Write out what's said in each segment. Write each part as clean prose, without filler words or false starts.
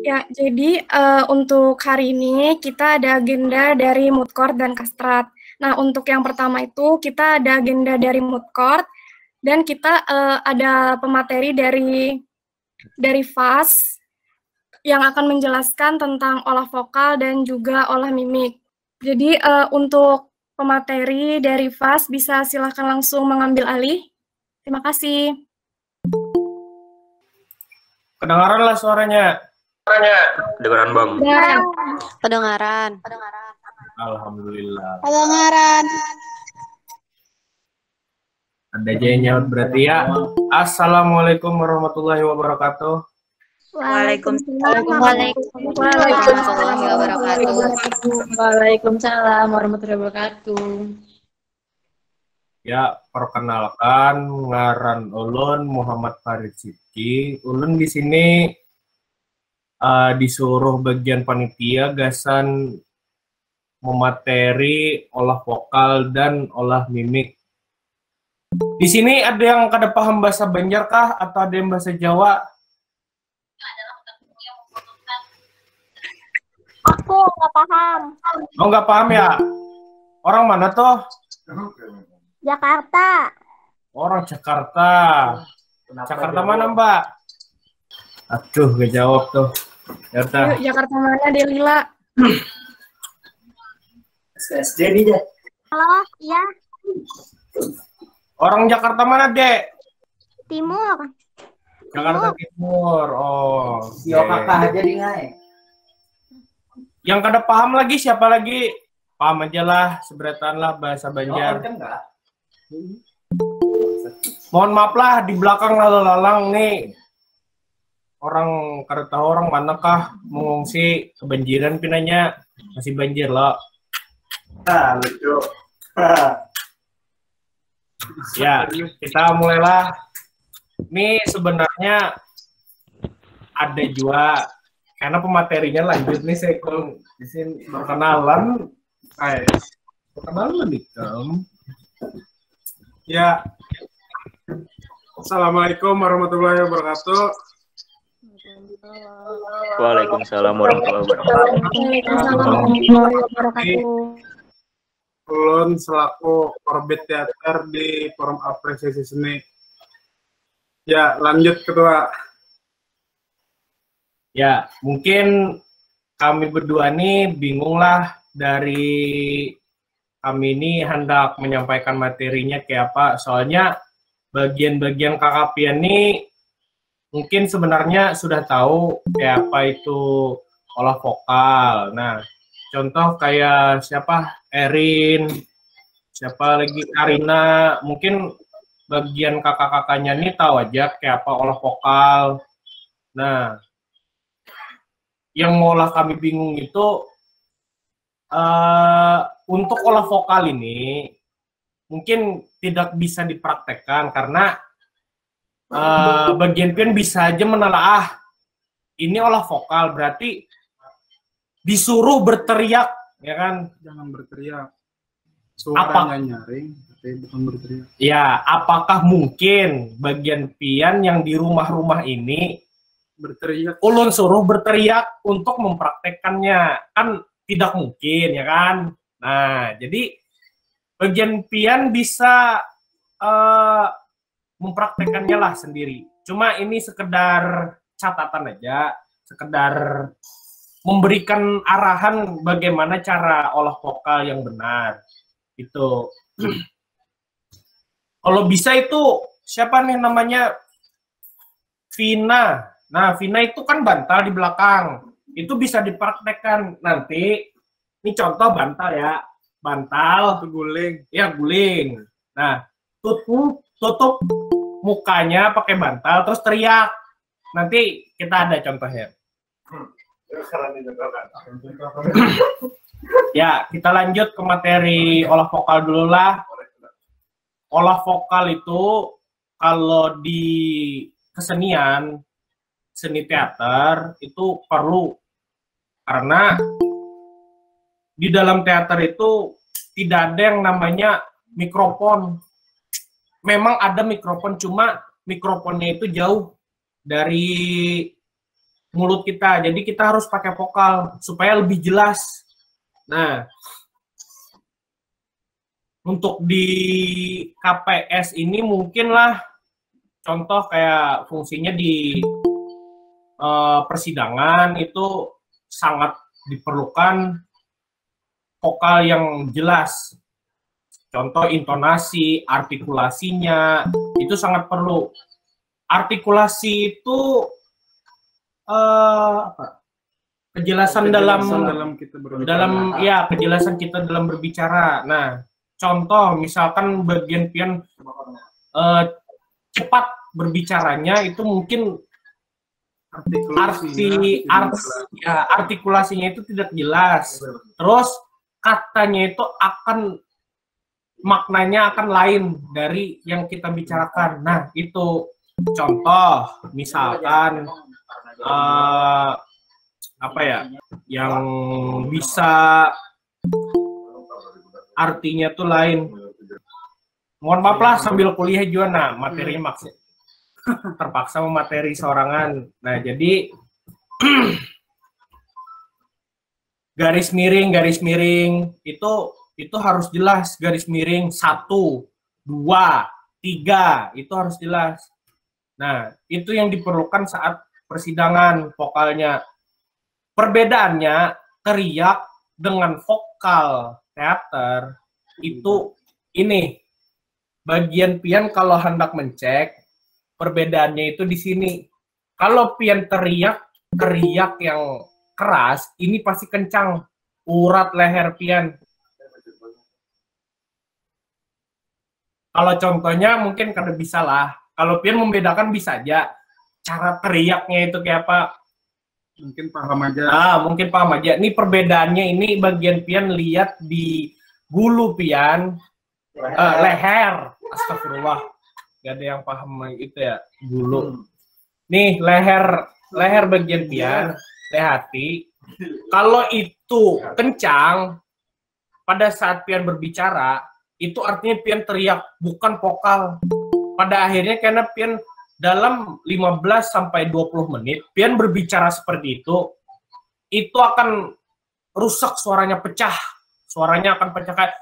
Ya, jadi untuk hari ini kita ada agenda dari Mood Court dan Kastrat. Nah, untuk yang pertama itu kita ada agenda dari Mood Court dan kita ada pemateri dari FAS yang akan menjelaskan tentang olah vokal dan juga olah mimik. Jadi untuk pemateri dari FAS bisa silakan langsung mengambil alih. Terima kasih. Kedengaran lah suaranya. Kedengaran Bang. Kedengaran. Alhamdulillah. Kedengaran. Ada aja yang nyaut berarti ya. Assalamualaikum warahmatullahi wabarakatuh. Waalaikumsalam Waalaikumsalam warahmatullahi wabarakatuh. Waalaikumsalam warahmatullahi wabarakatuh. Ya, perkenalkan ngaran ulun Muhammad Farid Sidki. Ulun di sini disuruh bagian panitia gasan memateri olah vokal dan olah mimik. Di sini ada yang kada paham bahasa Banjar kah atau ada yang bahasa Jawa? Aku nggak paham. Oh, nggak paham ya? Orang mana tuh? Jakarta. Orang Jakarta. Jakarta mana, Mbak? Aduh, gak jawab tuh. Jakarta. Jakarta mana, Delila? SD dia. Halo, iya. Orang Jakarta mana, Dek? Timur. Jakarta Timur. Oh. Yo kakak aja di ngai. Yang kada paham lagi siapa lagi? Paham aja lah, seberatan lah bahasa Banjar. Kan enggak? Mohon maaf lah di belakang lalang nih. Orang kada tahu orang manakah mengungsi kebanjiran pinanya. Masih banjir loh. Lucu. Ya, kita mulailah. Ini sebenarnya ada juga karena pematerinya lanjut nih saya kalau di sini perkenalan. Perkenalan nih, Ya, Assalamualaikum warahmatullahi wabarakatuh. Waalaikumsalam warahmatullahi Wabarakatuh. Ulun selaku Orbit Teater di Forum Apresiasi Seni. Ya, lanjut Ketua. Ya, mungkin kami berdua nih bingung lah dari kami ini hendak menyampaikan materinya kayak apa. Soalnya bagian-bagian KKP ini mungkin sebenarnya sudah tahu kayak apa itu olah vokal. Nah, contoh kayak siapa? Erin, siapa lagi? Karina. Mungkin bagian kakak-kakaknya nih tahu aja kayak apa olah vokal. Nah, yang ngolah kami bingung itu untuk olah vokal ini mungkin tidak bisa dipraktekkan karena bagian pian bisa aja menelaah ini olah vokal berarti disuruh berteriak ya kan, Jangan berteriak. Suaranya nyaring, tapi bukan berteriak. Ya, apakah mungkin bagian pian yang di rumah-rumah ini Berteriak. ulun suruh berteriak untuk mempraktekkannya? Kan tidak mungkin ya kan. Nah, jadi bagian pian bisa mempraktekkannya lah sendiri. Cuma ini sekedar catatan aja, sekedar memberikan arahan bagaimana cara olah vokal yang benar. Itu. Kalau bisa itu siapa nih namanya? Vina. Nah, Vina itu kan bantal di belakang. Itu bisa dipraktekkan nanti. Ini contoh bantal ya. Bantal, Guling. ya guling. Nah, tutup mukanya pakai bantal terus teriak. Nanti kita ada contohnya. Ya, kita lanjut ke materi olah vokal dulu lah. Olah vokal itu kalau di kesenian, seni teater itu perlu karena di dalam teater itu tidak ada yang namanya mikrofon. Memang ada mikrofon, cuma mikrofonnya itu jauh dari mulut kita. Jadi kita harus pakai vokal supaya lebih jelas. Nah, untuk di KPS ini mungkinlah contoh kayak fungsinya di persidangan itu sangat diperlukan vokal yang jelas. Contoh intonasi, artikulasinya itu sangat perlu. Artikulasi itu kejelasan dalam kita berbicara. Kejelasan kita dalam berbicara. Nah, contoh misalkan bagian pian cepat berbicaranya itu mungkin artikulasinya itu tidak jelas. Terus katanya itu maknanya akan lain dari yang kita bicarakan. Nah, itu contoh misalkan yang bisa artinya tuh lain. Mohon maaf lah sambil kuliah juga, nah materinya maksud terpaksa memateri sorangan. Nah, jadi garis miring itu harus jelas. Garis miring 1, 2, 3 itu harus jelas. Nah, itu yang diperlukan saat persidangan vokalnya. Perbedaannya teriak dengan vokal teater itu ini. Bagian pian kalau hendak mencek, perbedaannya itu di sini. Kalau pian teriak yang keras, ini pasti kencang. Urat leher pian. Kalau contohnya mungkin kada bisa lah. Kalau pian membedakan bisa aja. Cara teriaknya itu kayak apa? Mungkin paham aja. Mungkin paham aja. Ini perbedaannya ini bagian pian lihat di gulu pian. Leher. Astagfirullah. Gak ada yang paham itu ya. Gulu. Nih leher bagian pian. Lehati. Kalau itu kencang, pada saat pian berbicara, itu artinya pian teriak, bukan vokal. Pada akhirnya karena pian dalam 15-20 menit, pian berbicara seperti itu akan rusak, suaranya pecah. Suaranya akan pecah kayak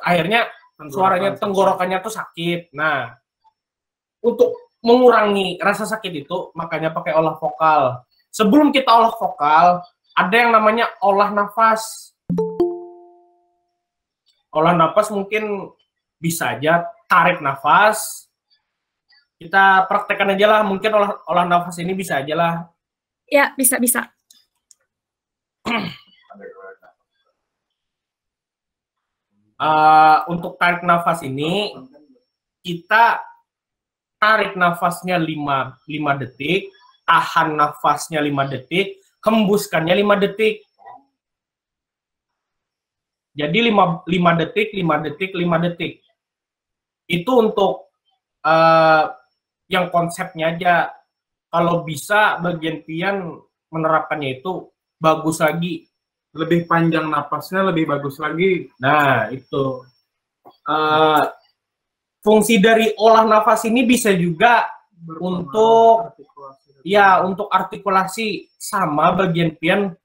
akhirnya suaranya tenggorokannya tuh sakit. Nah, untuk mengurangi rasa sakit itu, makanya pakai olah vokal. Sebelum kita olah vokal, ada yang namanya olah nafas. Olah nafas mungkin bisa aja tarik nafas. Kita praktekkan aja lah, mungkin olah nafas ini bisa aja lah. Ya, bisa. Untuk tarik nafas ini, kita tarik nafasnya 5 detik, tahan nafasnya 5 detik, hembuskannya 5 detik. Jadi 5 detik, 5 detik, 5 detik. Itu untuk yang konsepnya aja. Kalau bisa bagian pian menerapkannya itu bagus lagi. Lebih panjang napasnya, lebih bagus lagi. Nah, itu. Fungsi dari olah nafas ini bisa juga untuk artikulasi sama bagian pian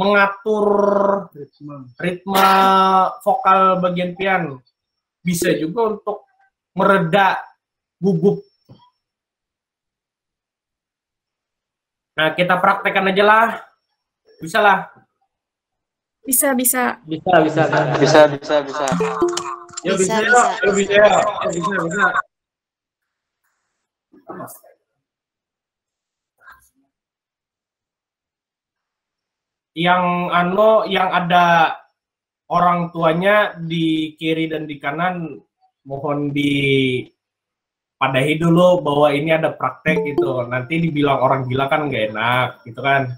mengatur ritme vokal bagian pian. Bisa juga untuk mereda gugup. Nah, kita praktekkan aja lah. Bisa lah. Bisa. Bisa. Ya, bisa. Yang ada orang tuanya di kiri dan di kanan, mohon dipadahi dulu bahwa ini ada praktek gitu. Nanti dibilang orang gila kan nggak enak gitu kan.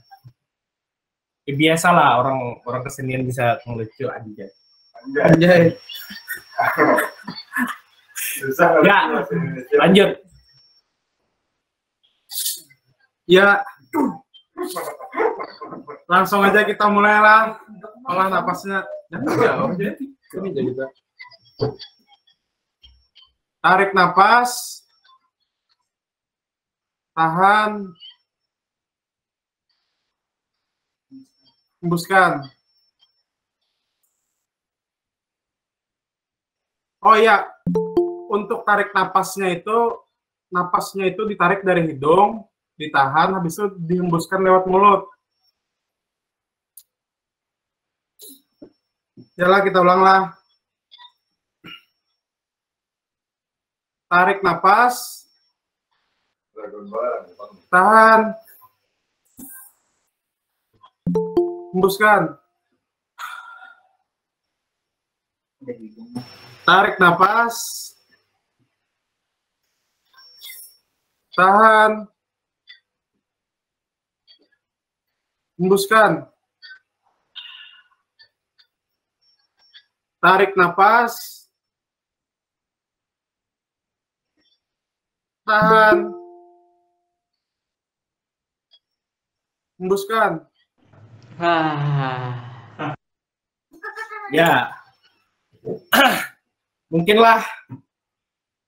Ya, biasalah orang kesenian bisa ngelucu aja. Anjay. Ya, lanjut. Ya, langsung aja kita mulai lah. Olah napasnya. Tarik napas. tahan, hembuskan. Oh iya, untuk tarik napasnya itu ditarik dari hidung, ditahan, habis itu dihembuskan lewat mulut. Yalah, kita ulanglah. Tarik napas, tahan, hembuskan. Tarik napas, tahan, hembuskan. Tarik napas, tahan, hembuskan. Ya, mungkinlah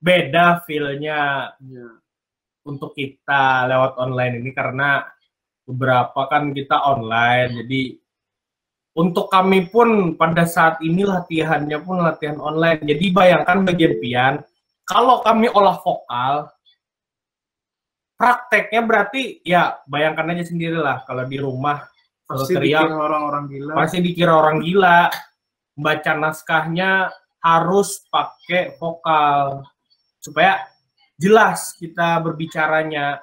beda feel-nya Ya. untuk kita lewat online ini karena beberapa kan kita online, jadi untuk kami pun pada saat ini latihannya pun latihan online. Jadi bayangkan bagian pian, kalau kami olah vokal, prakteknya berarti ya bayangkan aja sendirilah kalau di rumah kalau Pasti teriak dikira orang-orang gila. pasti dikira orang gila. Baca naskahnya harus pakai vokal supaya jelas kita berbicaranya.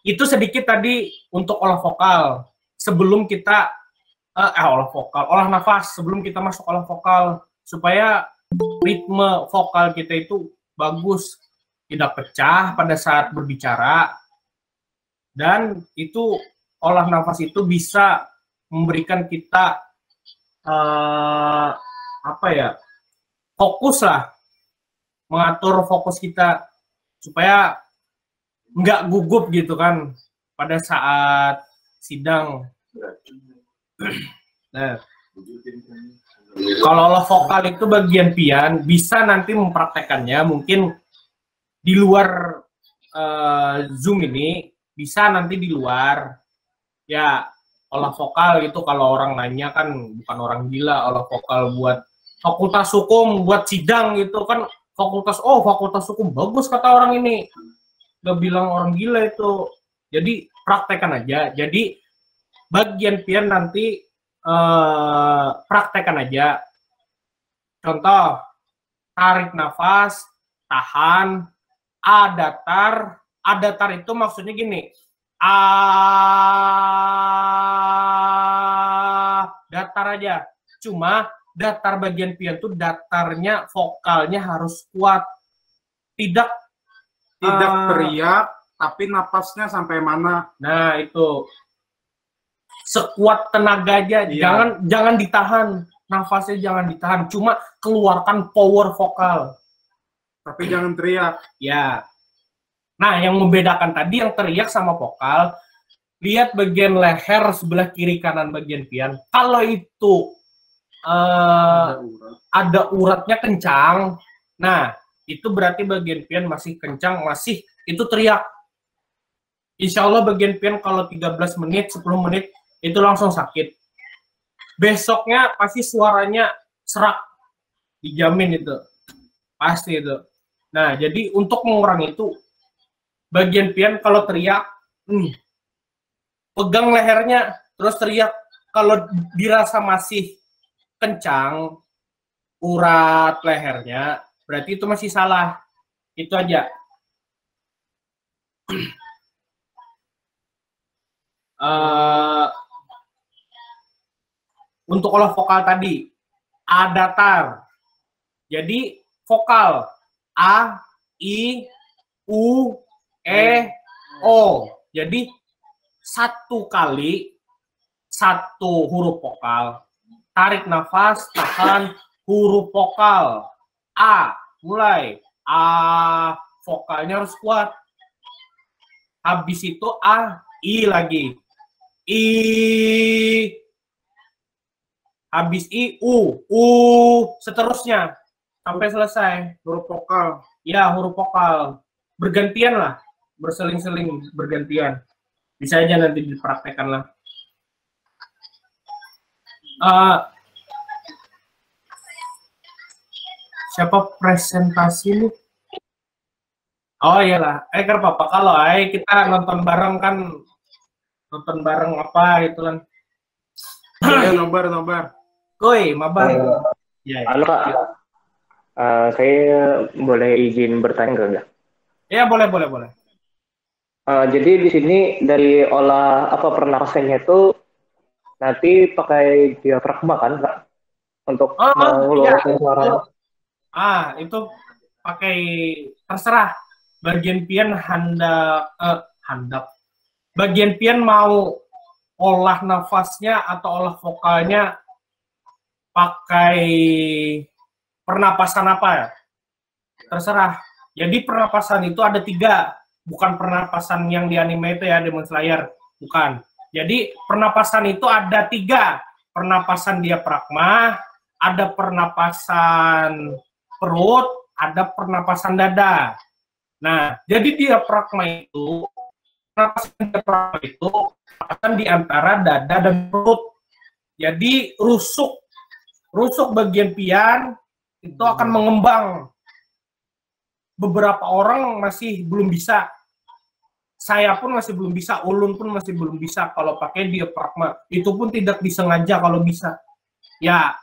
Itu sedikit tadi untuk olah vokal. Sebelum kita olah nafas sebelum kita masuk olah vokal supaya ritme vokal kita itu bagus, tidak pecah pada saat berbicara, dan itu olah nafas itu bisa memberikan kita fokus lah, mengatur fokus kita supaya nggak gugup gitu kan pada saat sidang. Nah, kalau olah vokal itu bagian pian bisa nanti mempraktekannya mungkin di luar Zoom ini, bisa nanti di luar ya olah vokal gitu. Kalau orang nanya kan bukan orang gila, olah vokal buat fakultas hukum, buat sidang gitu kan, fakultas hukum bagus kata orang ini, gak bilang orang gila itu. Jadi praktekan aja. Jadi bagian pian nanti praktekan aja. Contoh, tarik nafas, tahan, A datar. A datar itu maksudnya gini, A datar aja. Cuma datar bagian pian tuh datarnya vokalnya harus kuat. Tidak teriak, tapi napasnya sampai mana? Nah, itu sekuat tenaga aja. Iya. Jangan ditahan. Nafasnya jangan ditahan, cuma keluarkan power vokal. Tapi jangan teriak. Ya. Nah, yang membedakan tadi yang teriak sama vokal, lihat bagian leher sebelah kiri kanan bagian pian. Kalau itu ada uratnya kencang, nah itu berarti bagian pian masih kencang, masih itu teriak. Insya Allah bagian pian kalau 13 menit, 10 menit itu langsung sakit. Besoknya pasti suaranya serak, dijamin itu, pasti itu. Nah, jadi untuk mengurangi itu, bagian pian kalau teriak, pegang lehernya, terus teriak. Kalau dirasa masih kencang urat lehernya, berarti itu masih salah. Itu aja. Untuk olah vokal tadi, A datar. Jadi vokal A, I, U, E, O. Jadi satu kali satu huruf vokal. Tarik nafas, tahan, huruf vokal. A, mulai. A, vokalnya harus kuat. Habis itu A, I lagi. I, habis I, U, seterusnya sampai selesai. Huruf vokal. Ya, huruf vokal. bergantian lah, berseling-seling bergantian. Bisa aja nanti dipraktekkan lah. Siapa presentasi nih? Oh iyalah, gak apa-apa kalau kita nonton bareng kan, nonton bareng apa gitu kan. Ya, nobar. Koi, mabar. Ya, Halo Kak, saya boleh izin bertanya nggak? ya boleh. Jadi di sini dari olah pernapasannya itu nanti pakai diafragma kan Kak? Untuk mengeluarkan suaranya. Itu pakai terserah. Bagian pian bagian pian mau olah nafasnya atau olah vokalnya pakai pernapasan apa ya? Terserah. Jadi pernapasan itu ada 3, bukan pernapasan yang di anime itu ya, Demon Slayer, bukan. Jadi pernapasan itu ada 3, pernapasan diafragma, ada pernapasan perut, ada pernapasan dada. Nah, jadi diafragma itu, pernapasan diafragma itu akan di antara dada dan perut. Jadi rusuk bagian pian itu akan mengembang. Beberapa orang masih belum bisa. Saya pun masih belum bisa, Ulun pun masih belum bisa kalau pakai diafragma. Itu pun tidak disengaja kalau bisa. Ya,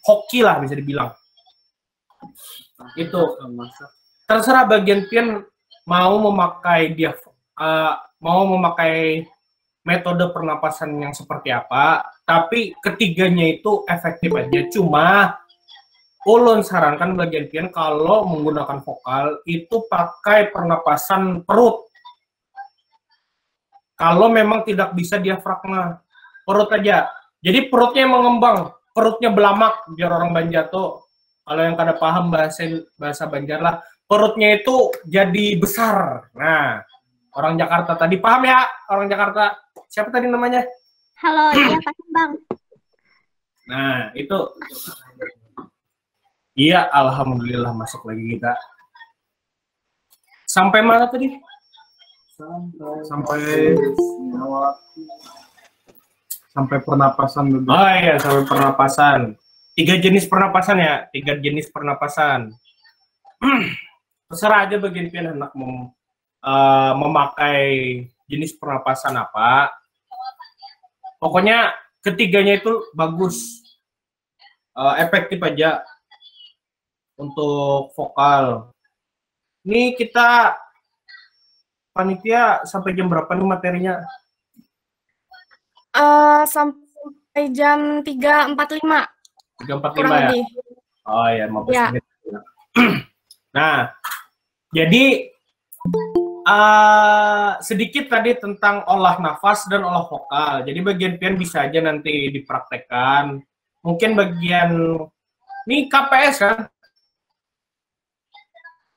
hoki lah bisa dibilang. Itu. Terserah bagian pian mau memakai metode pernapasan yang seperti apa, tapi ketiganya itu efektif aja. Cuma Ulun sarankan bagian pian kalau menggunakan vokal itu pakai pernapasan perut. Kalau memang tidak bisa diafragma, perut aja. Jadi perutnya yang mengembang, perutnya belamak biar orang Banjar tuh. Kalau yang kada paham bahasa Banjar lah, perutnya itu jadi besar. Nah, orang Jakarta tadi paham ya? Orang Jakarta. Siapa tadi namanya? Halo, iya paham Bang. Nah, itu. Iya, alhamdulillah masuk lagi kita. Sampai mana tadi? Sampai pernapasan dulu. Oh iya, sampai pernapasan. 3 jenis pernapasan ya, 3 jenis pernapasan. Terserah aja bagian pian hendak memakai jenis pernapasan apa. Pokoknya ketiganya itu bagus, efektif aja untuk vokal. Ini kita panitia sampai jam berapa nih materinya? Sampai jam 3.45. 3.45 ya? Lebih. Oh ya, 15 Ya. menit. Nah, jadi sedikit tadi tentang olah nafas dan olah vokal. Jadi bagian pian bisa aja nanti dipraktekkan. Mungkin bagian ini KPS kan?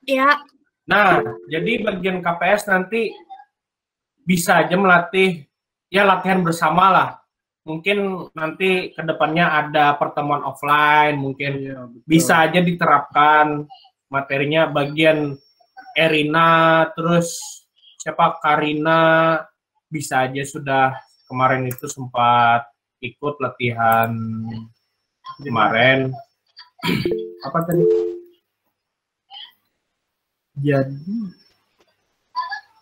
Ya, Nah, jadi bagian KPS nanti bisa aja melatih, ya latihan bersama lah. Mungkin nanti kedepannya ada pertemuan offline, mungkin bisa aja diterapkan materinya bagian Erina, terus siapa Karina, bisa aja sudah kemarin itu sempat ikut latihan kemarin. Apa tadi? Jadi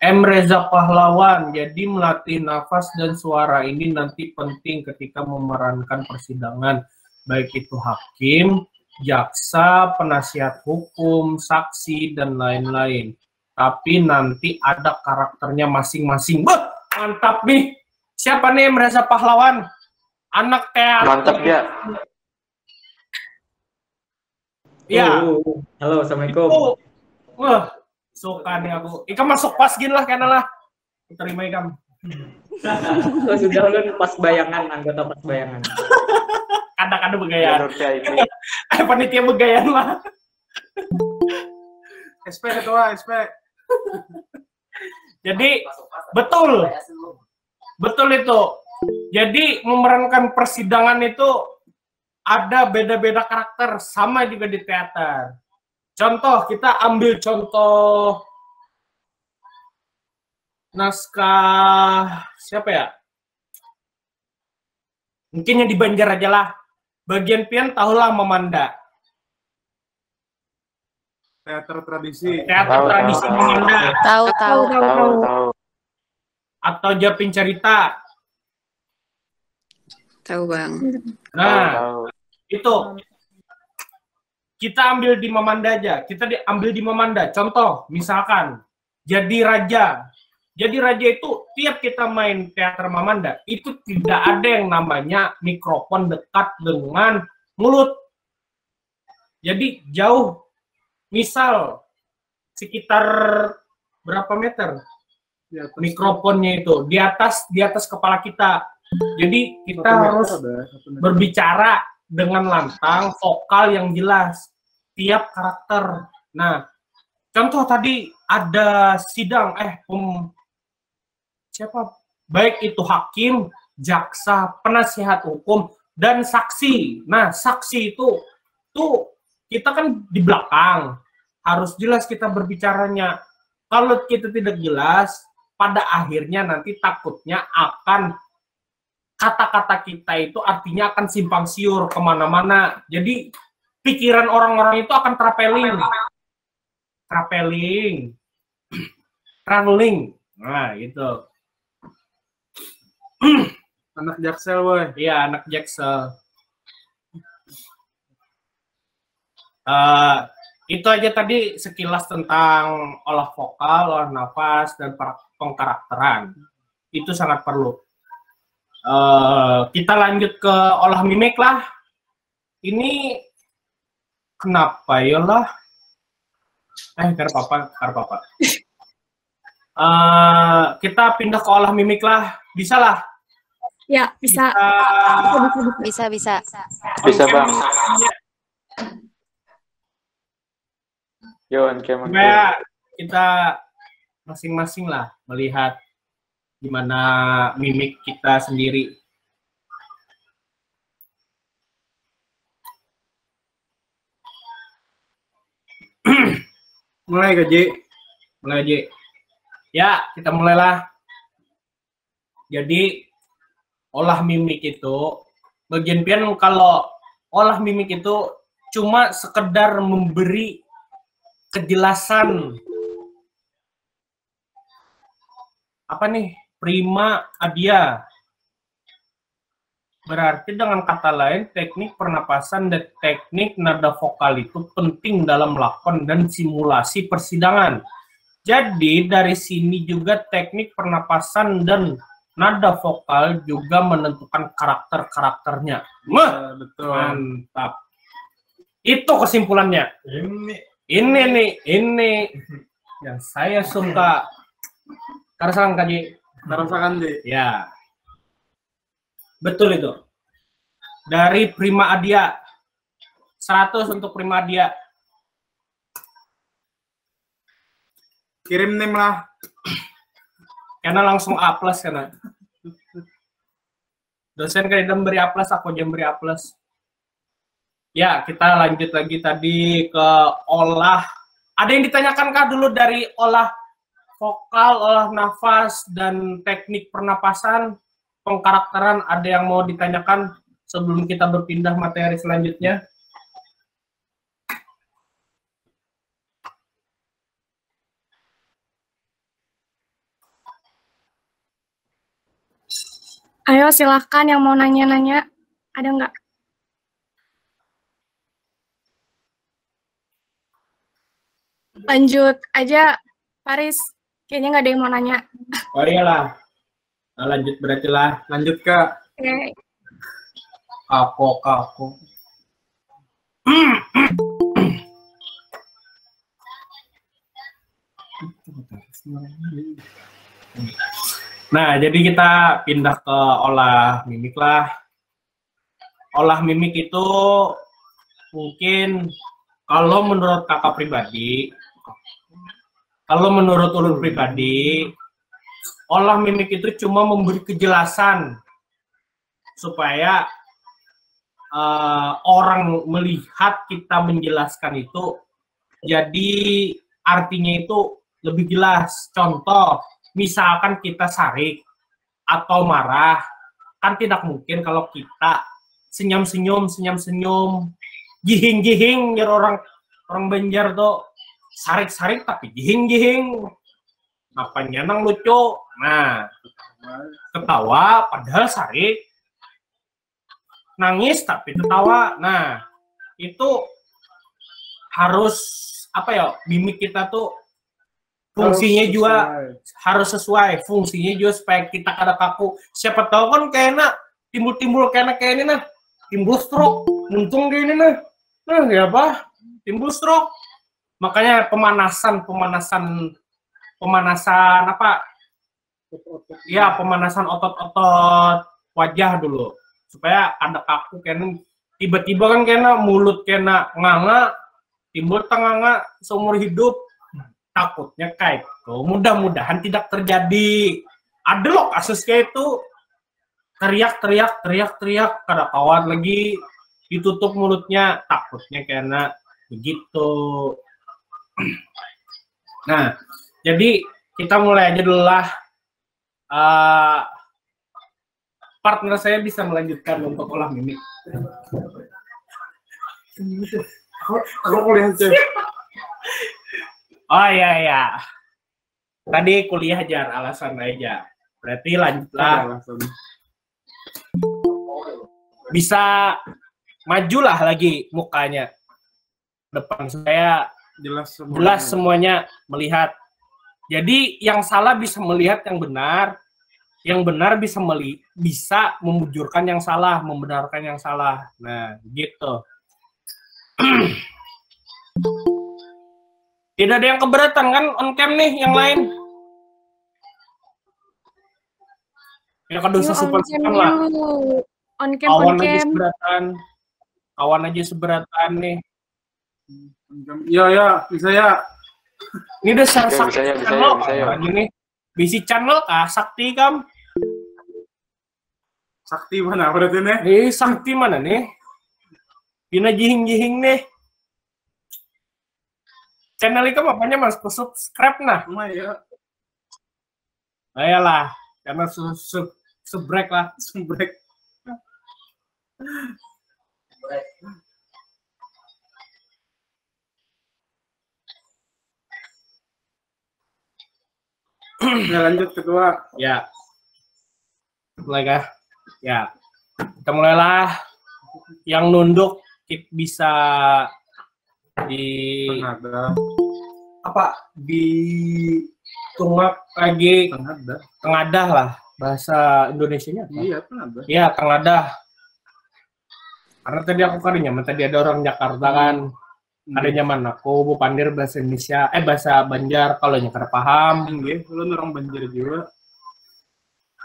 M. Reza Pahlawan, jadi melatih nafas dan suara ini nanti penting ketika memerankan persidangan, baik itu hakim, jaksa, penasihat hukum, saksi, dan lain-lain. Tapi nanti ada karakternya masing-masing. Wah, mantap nih. Siapa nih M. Reza Pahlawan? Anak teater. Mantap ya. Ya. Halo, Assalamualaikum. Wah, suka nih aku. Ikam masuk pas gini lah, karena lah. Terima Ikam. Oh, sudah ulun pas bayangan, anggota pas bayangan. Kadang-kadang begayaan. VIP. Panitia begayaan lah. SP ketua, SP. Jadi, betul. Betul itu. Jadi, memerankan persidangan itu ada beda-beda karakter. Sama juga di teater. Contoh, kita ambil contoh naskah siapa ya? Mungkin yang di Banjar aja lah. Bagian pian tahulah Mamanda. Teater tradisi. Teater tradisi Mamanda. Tahu. Atau Japin Cerita. Tahu, Bang. Nah, itu. Kita ambil di Mamanda aja. Kita ambil di Mamanda. Contoh, misalkan jadi raja. Jadi raja itu tiap kita main teater Mamanda itu tidak ada yang namanya mikrofon dekat dengan mulut. Jadi jauh, misal sekitar berapa meter mikrofonnya itu di atas kepala kita. Jadi kita harus berbicara dengan lantang, vokal yang jelas tiap karakter. Nah, contoh tadi ada sidang siapa? Baik itu hakim, jaksa, penasihat hukum, dan saksi. Nah, saksi itu tuh kita kan di belakang. Harus jelas kita berbicaranya. Kalau kita tidak jelas, pada akhirnya nanti takutnya akan kata-kata kita itu artinya akan simpang siur kemana-mana. Jadi pikiran orang-orang itu akan traveling. Nah, gitu. Anak Jaksel, boy. Iya, anak Jaksel. Itu aja tadi sekilas tentang olah vokal, olah nafas, dan pengkarakteran. Itu sangat perlu. Kita lanjut ke olah mimik lah. Ini kenapa ya lah? Karpapa. Kita pindah ke olah mimik lah. Bisa lah. Ya, bisa. Bisa. Bisa, Bang. Supaya kita masing-masing lah melihat gimana mimik kita sendiri. Mulai gaji. Ya, kita mulailah. Jadi olah mimik itu bagian pian, kalau olah mimik itu cuma sekedar memberi kejelasan prima adia. Berarti dengan kata lain, teknik pernapasan dan teknik nada vokal itu penting dalam lakon dan simulasi persidangan. Jadi dari sini juga teknik pernapasan dan nada vokal juga menentukan karakter-karakternya. Betul. Mantap. Itu kesimpulannya. Ini yang saya suka. Karasakan Kaji. Ya. Betul itu. Dari Prima Adia. 100 untuk Prima Adia. Kirim nim lah. Karena langsung A+ karena. Dosen kan beri A+, aku jam beri A+. Ya, kita lanjut lagi tadi ke olah. Ada yang ditanyakan kah dulu dari olah vokal, olah nafas, dan teknik pernapasan, pengkarakteran? Ada yang mau ditanyakan sebelum kita berpindah materi selanjutnya? Ayo silahkan yang mau nanya-nanya. Ada nggak? Lanjut aja, Paris. Kayaknya nggak ada yang mau nanya. Oh iyalah. Nah, lanjut berarti lah. Lanjut, Kak. Oke. Kako. Nah, jadi kita pindah ke olah mimik lah. Olah mimik itu mungkin kalau menurut kakak pribadi, kalau menurut ulun pribadi, olah mimik itu cuma memberi kejelasan supaya orang melihat kita menjelaskan itu, jadi artinya itu lebih jelas. Contoh, misalkan kita sarik atau marah, kan tidak mungkin kalau kita senyum-senyum, gihing-gihing, orang Banjar tuh sarik-sarik tapi gihing-gihing. Apanya nang lucu? Nah, ketawa padahal sarik, nangis tapi ketawa. Nah, itu harus apa ya? Mimik kita tuh fungsinya juga harus sesuai. Fungsinya juga supaya kita kada kaku. Siapa tahu kan kayaknya timbul kayak ini nah, timbul stroke, untung kayak ini nah. Nah, ya apa? Timbul stroke. Makanya pemanasan apa? Ya, pemanasan otot-otot wajah dulu supaya ada kaku kena tiba-tiba kan kena mulut kena nganga timbul tenganga seumur hidup, takutnya kayak itu. Mudah-mudahan tidak terjadi. Ada loh kasus kayak itu, teriak kada kawan lagi, ditutup mulutnya, takutnya kena begitu. Nah, jadi kita mulai aja dulu lah. Partner saya bisa melanjutkan untuk olah mimik. Aku kuliah aja. Oh iya. Tadi kuliah aja, alasan aja. Berarti lanjutlah. Bisa majulah lagi mukanya. Depan saya jelas semuanya melihat. Jadi yang salah bisa melihat yang benar bisa memujurkan yang salah, membenarkan yang salah. Nah, gitu. Tidak ada yang keberatan kan on cam nih yang lain? Ya kada usah super-super lah. On cam. Kawan aja seberatan nih. Ya, bisa ya. Ini dasar sakti channel ini. Bisi channel kah? Sakti kam? Sakti mana berarti nih? Sakti mana nih? Pina jihing-jihing nih. Channel itu apanya mas? Subscribe nah. Ya. Ayolah, karena subrek lah. Ya, lanjut ketua. Ya. Mulai kah? Ya. Kita mulailah. Yang nunduk bisa di tungak lagi tengadah lah bahasa Indonesianya apa? Iya, tengadah. Iya, tengadah. Karena tadi aku tadi ada orang Jakarta kan. Ada nyaman aku Bu Pandir bahasa Indonesia, bahasa Banjar kalau nyakar paham. Nggih, lu orang Banjar juga.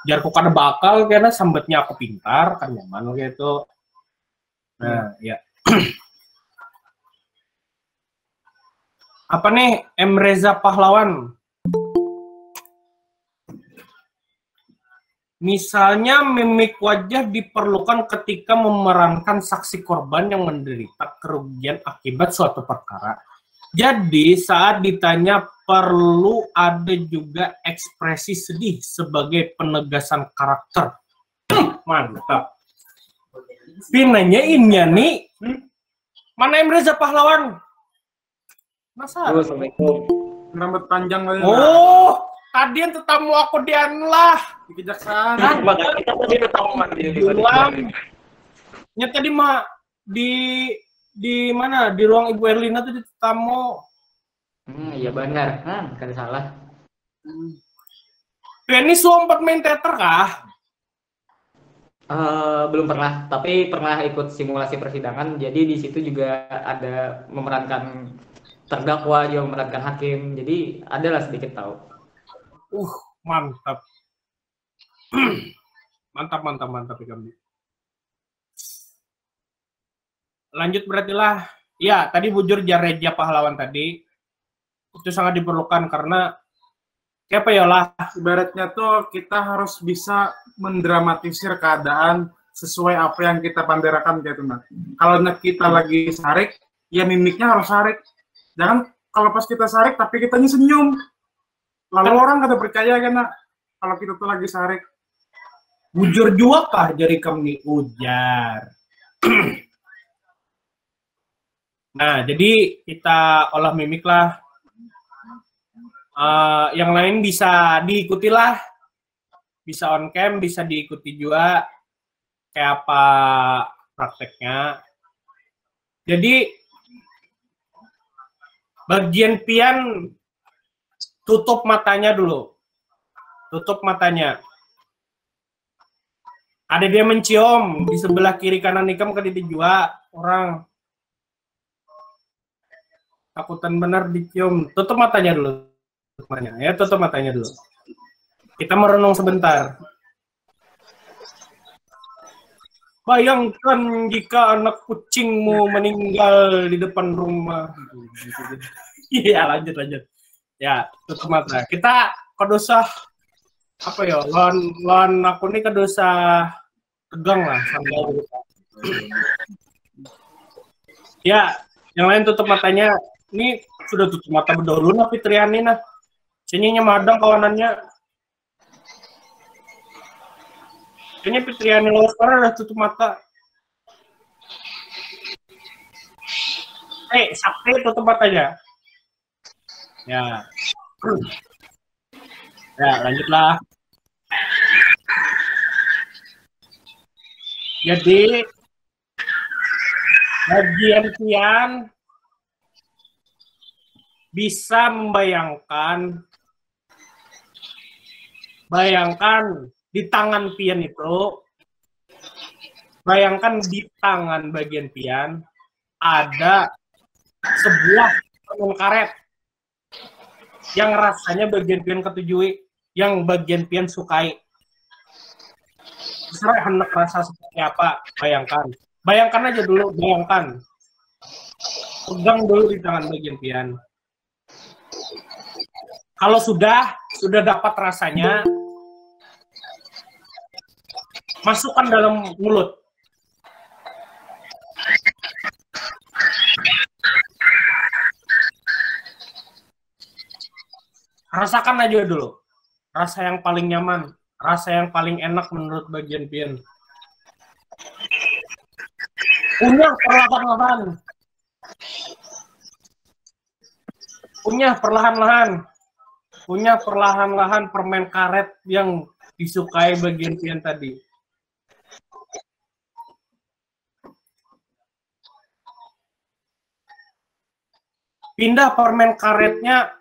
Jar ku kada bakal karena sambetnya aku pintar kan nyaman gitu. Nah, ya. Apa nih M. Reza Pahlawan? Misalnya mimik wajah diperlukan ketika memerankan saksi korban yang menderita kerugian akibat suatu perkara. Jadi saat ditanya perlu ada juga ekspresi sedih sebagai penegasan karakter. Mantap. Pinanyainnya nih, mana M. Reza Pahlawan? Masa? Assalamualaikum. Rambut panjang kali. Oh, tadi yang tetamu aku di lah. Di kejaksaan. Makanya kita tadi ketemu Ya tadi mah di mana? Di ruang Ibu Erlina tadi tamu. Iya benar. Kan salah. Ini sempat main teater kah? Belum pernah, tapi pernah ikut simulasi persidangan. Jadi di situ juga ada memerankan terdakwa, juga memerankan hakim. Jadi adalah sedikit tahu. Mantap. mantap kami. Lanjut berarti lah. Ya, tadi bujur Jareja Pahlawan tadi itu sangat diperlukan karena apa ya lah, ibaratnya tuh kita harus bisa mendramatisir keadaan sesuai apa yang kita panderakan gitu nah. Kalau kita lagi sarik, ya mimiknya harus sarik. Jangan kalau pas kita sarik tapi kitanya senyum. Lalu orang kada percaya kan nak kalau kita tuh lagi sarik. Bujur juga kah jari kami ujar. Nah, jadi kita olah mimik lah. Yang lain bisa diikuti lah. Bisa on cam, bisa diikuti juga. Kayak apa prakteknya. Jadi, bagian pian tutup matanya dulu. Tutup matanya. Ada dia mencium di sebelah kiri kanan nikam ke di juga orang takutan benar dicium. Tutup matanya dulu. Ya, tutup matanya dulu. Kita merenung sebentar. Bayangkan jika anak kucingmu meninggal di depan rumah. Iya, lanjut. Ya, tutup mata. Kita kedosa apa ya? Lawan aku ini kedosa tegang lah sampai. Ya, yang lain tutup matanya. Ini sudah tutup mata berdahulu nah Fitriani nah. Sininya madang kawanannya. Kayaknya Fitriani lo sekarang udah tutup mata. Sakti tutup matanya. Ya. Ya, lanjutlah. Jadi bagian pian bisa membayangkan di tangan pian itu, bayangkan di tangan bagian pian ada sebuah permen karet yang rasanya bagian pian ketujui, yang bagian pian sukai. Terserah hendak rasa seperti apa, bayangkan aja dulu, bayangkan. Pegang dulu di tangan bagian pian. Kalau sudah dapat rasanya, masukkan dalam mulut. Rasakan aja dulu. Rasa yang paling nyaman, rasa yang paling enak menurut bagian pian. Punya perlahan-lahan. Punya perlahan-lahan permen karet yang disukai bagian pian tadi. Pindah permen karetnya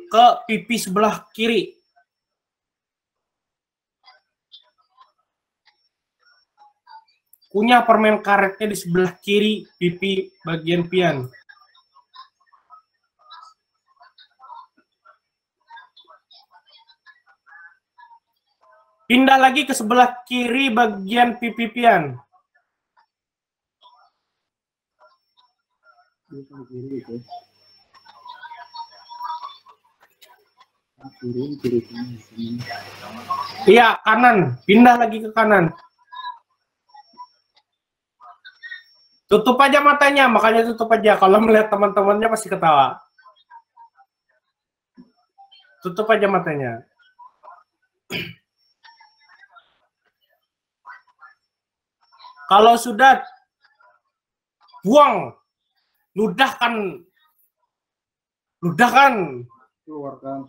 ke pipi sebelah kiri. Punya permen karetnya di sebelah kiri pipi bagian pian. Pindah lagi ke sebelah kiri bagian pipi pian. Iya, kanan. Pindah lagi ke kanan. Tutup aja matanya, makanya tutup aja. Kalau melihat teman-temannya pasti ketawa. Tutup aja matanya. Kalau sudah, buang, ludahkan,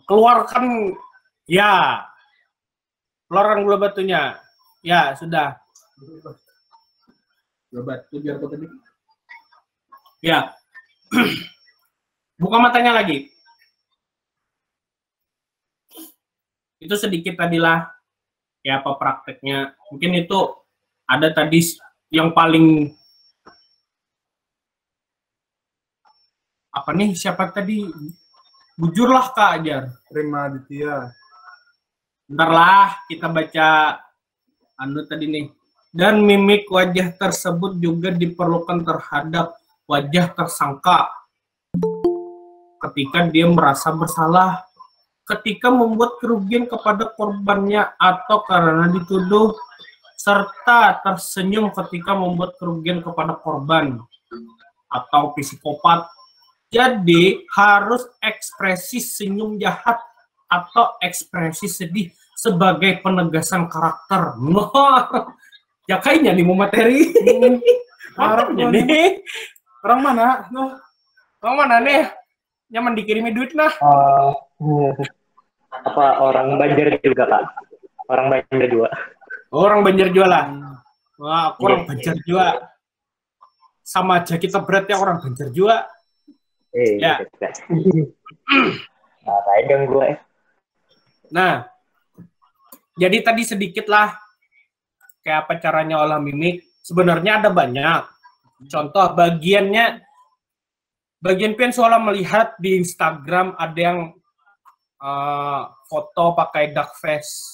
keluarkan, ya, keluarkan gula batunya, ya sudah. Gula batu biar apa tadi? Ya, buka matanya lagi. Itu sedikit tadilah, ya apa prakteknya. Mungkin itu ada tadi yang paling apa nih, siapa tadi? Bujurlah Kak Ajar. Terima Aditya. Bentar lah, kita baca anu tadi nih. Dan mimik wajah tersebut juga diperlukan terhadap wajah tersangka ketika dia merasa bersalah, ketika membuat kerugian kepada korbannya atau karena dituduh, serta tersenyum ketika membuat kerugian kepada korban atau psikopat. Jadi harus ekspresi senyum jahat atau ekspresi sedih sebagai penegasan karakter. Wah, ya kayaknya nih mau materi. Harapnya nih. Orang mana? Orang mana nih? Nyaman dikirimi duit nah. Apa orang Banjar juga, Kak? Orang Banjar juga. Orang Banjar juga lah. Wah, aku orang Banjar juga. Sama aja kita beratnya orang Banjar juga. Ya. Nah, pegang gue. Nah, jadi tadi sedikit lah kayak apa caranya olah mimik. Sebenarnya ada banyak. Contoh bagian pian soalnya melihat di Instagram ada yang foto pakai duck face.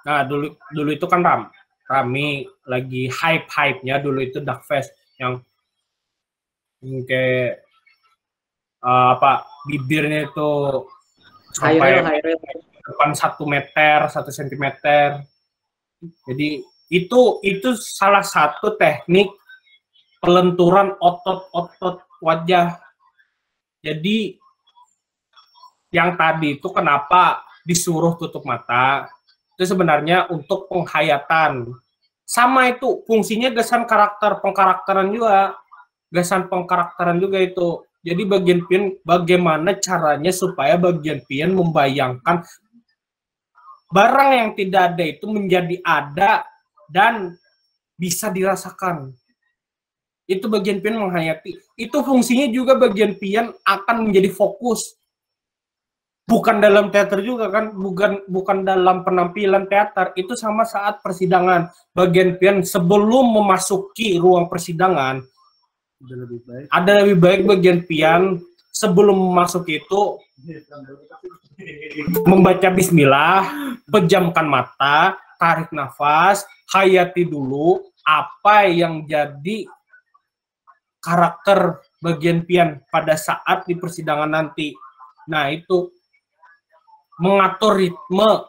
Nah, dulu itu kan rame lagi hype-nya dulu itu duck face yang kayak bibirnya itu sampai depan 1 meter, 1 sentimeter. Jadi itu salah satu teknik pelenturan otot-otot wajah. Jadi yang tadi itu kenapa disuruh tutup mata? Itu sebenarnya untuk penghayatan. Sama itu fungsinya gasan pengkarakteran juga. Gasan pengkarakteran juga itu. Jadi bagian pian bagaimana caranya supaya bagian pian membayangkan barang yang tidak ada itu menjadi ada dan bisa dirasakan. Itu bagian pian menghayati. Itu fungsinya juga bagian pian akan menjadi fokus. Bukan dalam teater juga kan, bukan dalam penampilan teater, itu sama saat persidangan. Bagian pian sebelum memasuki ruang persidangan, ada lebih baik bagian pian sebelum masuk itu membaca bismillah, pejamkan mata, tarik nafas, hayati dulu apa yang jadi karakter bagian pian pada saat di persidangan nanti. Nah, itu mengatur ritme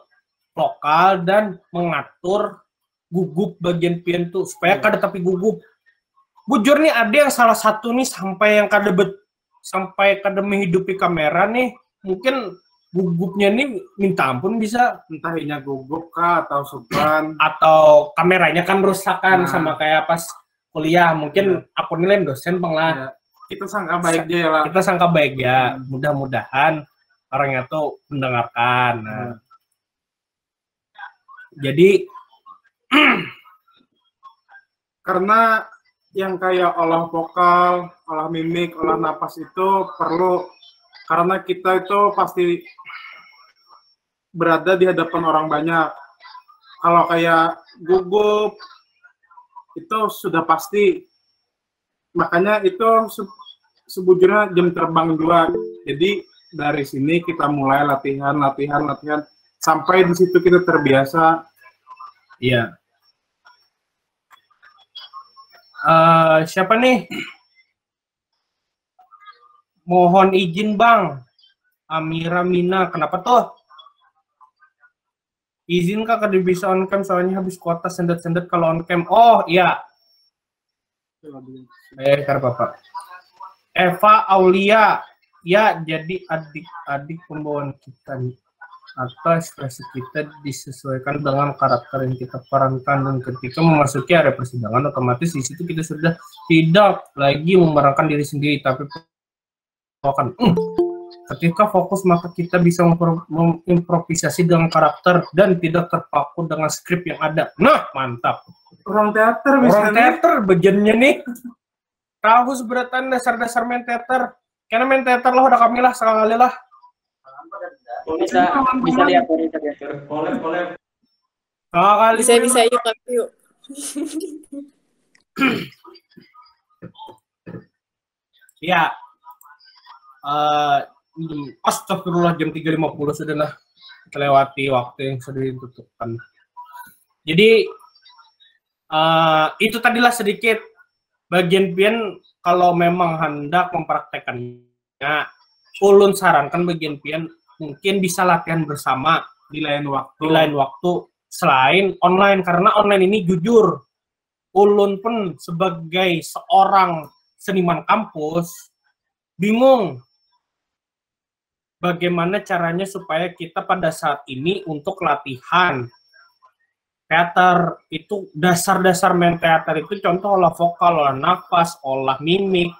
vokal dan mengatur gugup bagian pian tuh supaya kada tapi gugup. Bujur nih ada yang salah satu nih sampai kada menghidupi kamera nih, mungkin gugupnya nih minta ampun bisa Entah inya gugup kah atau suban atau kameranya kan rusakan sama kayak pas kuliah, mungkin aku nilai dosen bang lah. Kita sangka baik dia lah. Kita sangka baik ya, mudah-mudahan orangnya tuh mendengarkan. Nah, jadi karena yang kayak olah vokal, olah mimik, olah napas itu perlu, karena kita itu pasti berada di hadapan orang banyak. Kalau kayak gugup itu sudah pasti, makanya itu sebujurnya jam terbang juga. Jadi dari sini kita mulai latihan sampai di situ kita terbiasa. iya. Siapa nih? Mohon izin bang, Amira Mina, kenapa tuh? Izin kak kada bisa on cam soalnya habis kuota sendet-sendet kalau on cam. Oh iya. Bapak. Eva Aulia, ya jadi adik-adik pembawaan kita nih. Atau ekspresi kita disesuaikan dengan karakter yang kita perankan, dan ketika memasuki area persidangan otomatis di situ kita sudah tidak lagi memerankan diri sendiri tapi akan ketika fokus maka kita bisa mengimprovisasi dengan karakter dan tidak terpaku dengan skrip yang ada. Nah, mantap. Orang teater bisa. Orang teater bagiannya nih. Tahu seberatan dasar-dasar main teater. Karena main teater lah udah kami lah sekali lah. Bisa lihat boleh. Bisa yuk tapi yuk. Ya. Astagfirullah, jam 3.50 sudah lah kelewati waktu yang sudah ditentukan. Jadi itu tadilah sedikit bagian pian kalau memang hendak mempraktekannya, ulun sarankan bagian pian mungkin bisa latihan bersama di lain waktu selain online, karena online ini jujur ulun pun sebagai seorang seniman kampus bingung bagaimana caranya supaya kita pada saat ini untuk latihan teater itu dasar-dasar main teater itu contoh olah vokal, olah nafas, olah mimik,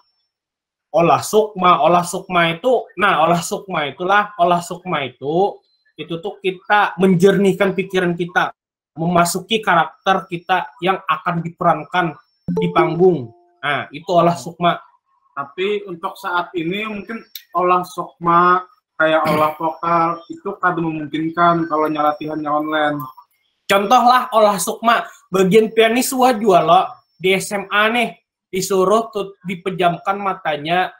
olah sukma itu, nah olah sukma itu tuh kita menjernihkan pikiran kita, memasuki karakter kita yang akan diperankan di panggung. Nah, itu olah sukma. Tapi untuk saat ini mungkin olah sukma kayak olah vokal itu kadang memungkinkan kalau latihannya online. Contoh lah olah sukma, bagian pianis jual lo di SMA nih disuruh tuh dipejamkan matanya,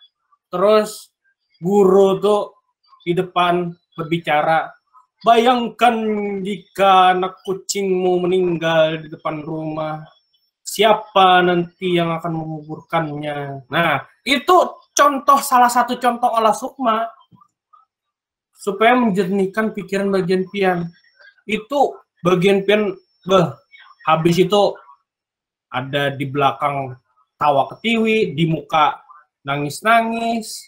terus guru tuh di depan berbicara. Bayangkan jika anak kucingmu meninggal di depan rumah, siapa nanti yang akan menguburkannya? Nah, itu salah satu contoh olah sukma supaya menjernihkan pikiran bagian pian. Itu bagian pian, habis itu ada di belakang tawa ketiwi, di muka nangis-nangis,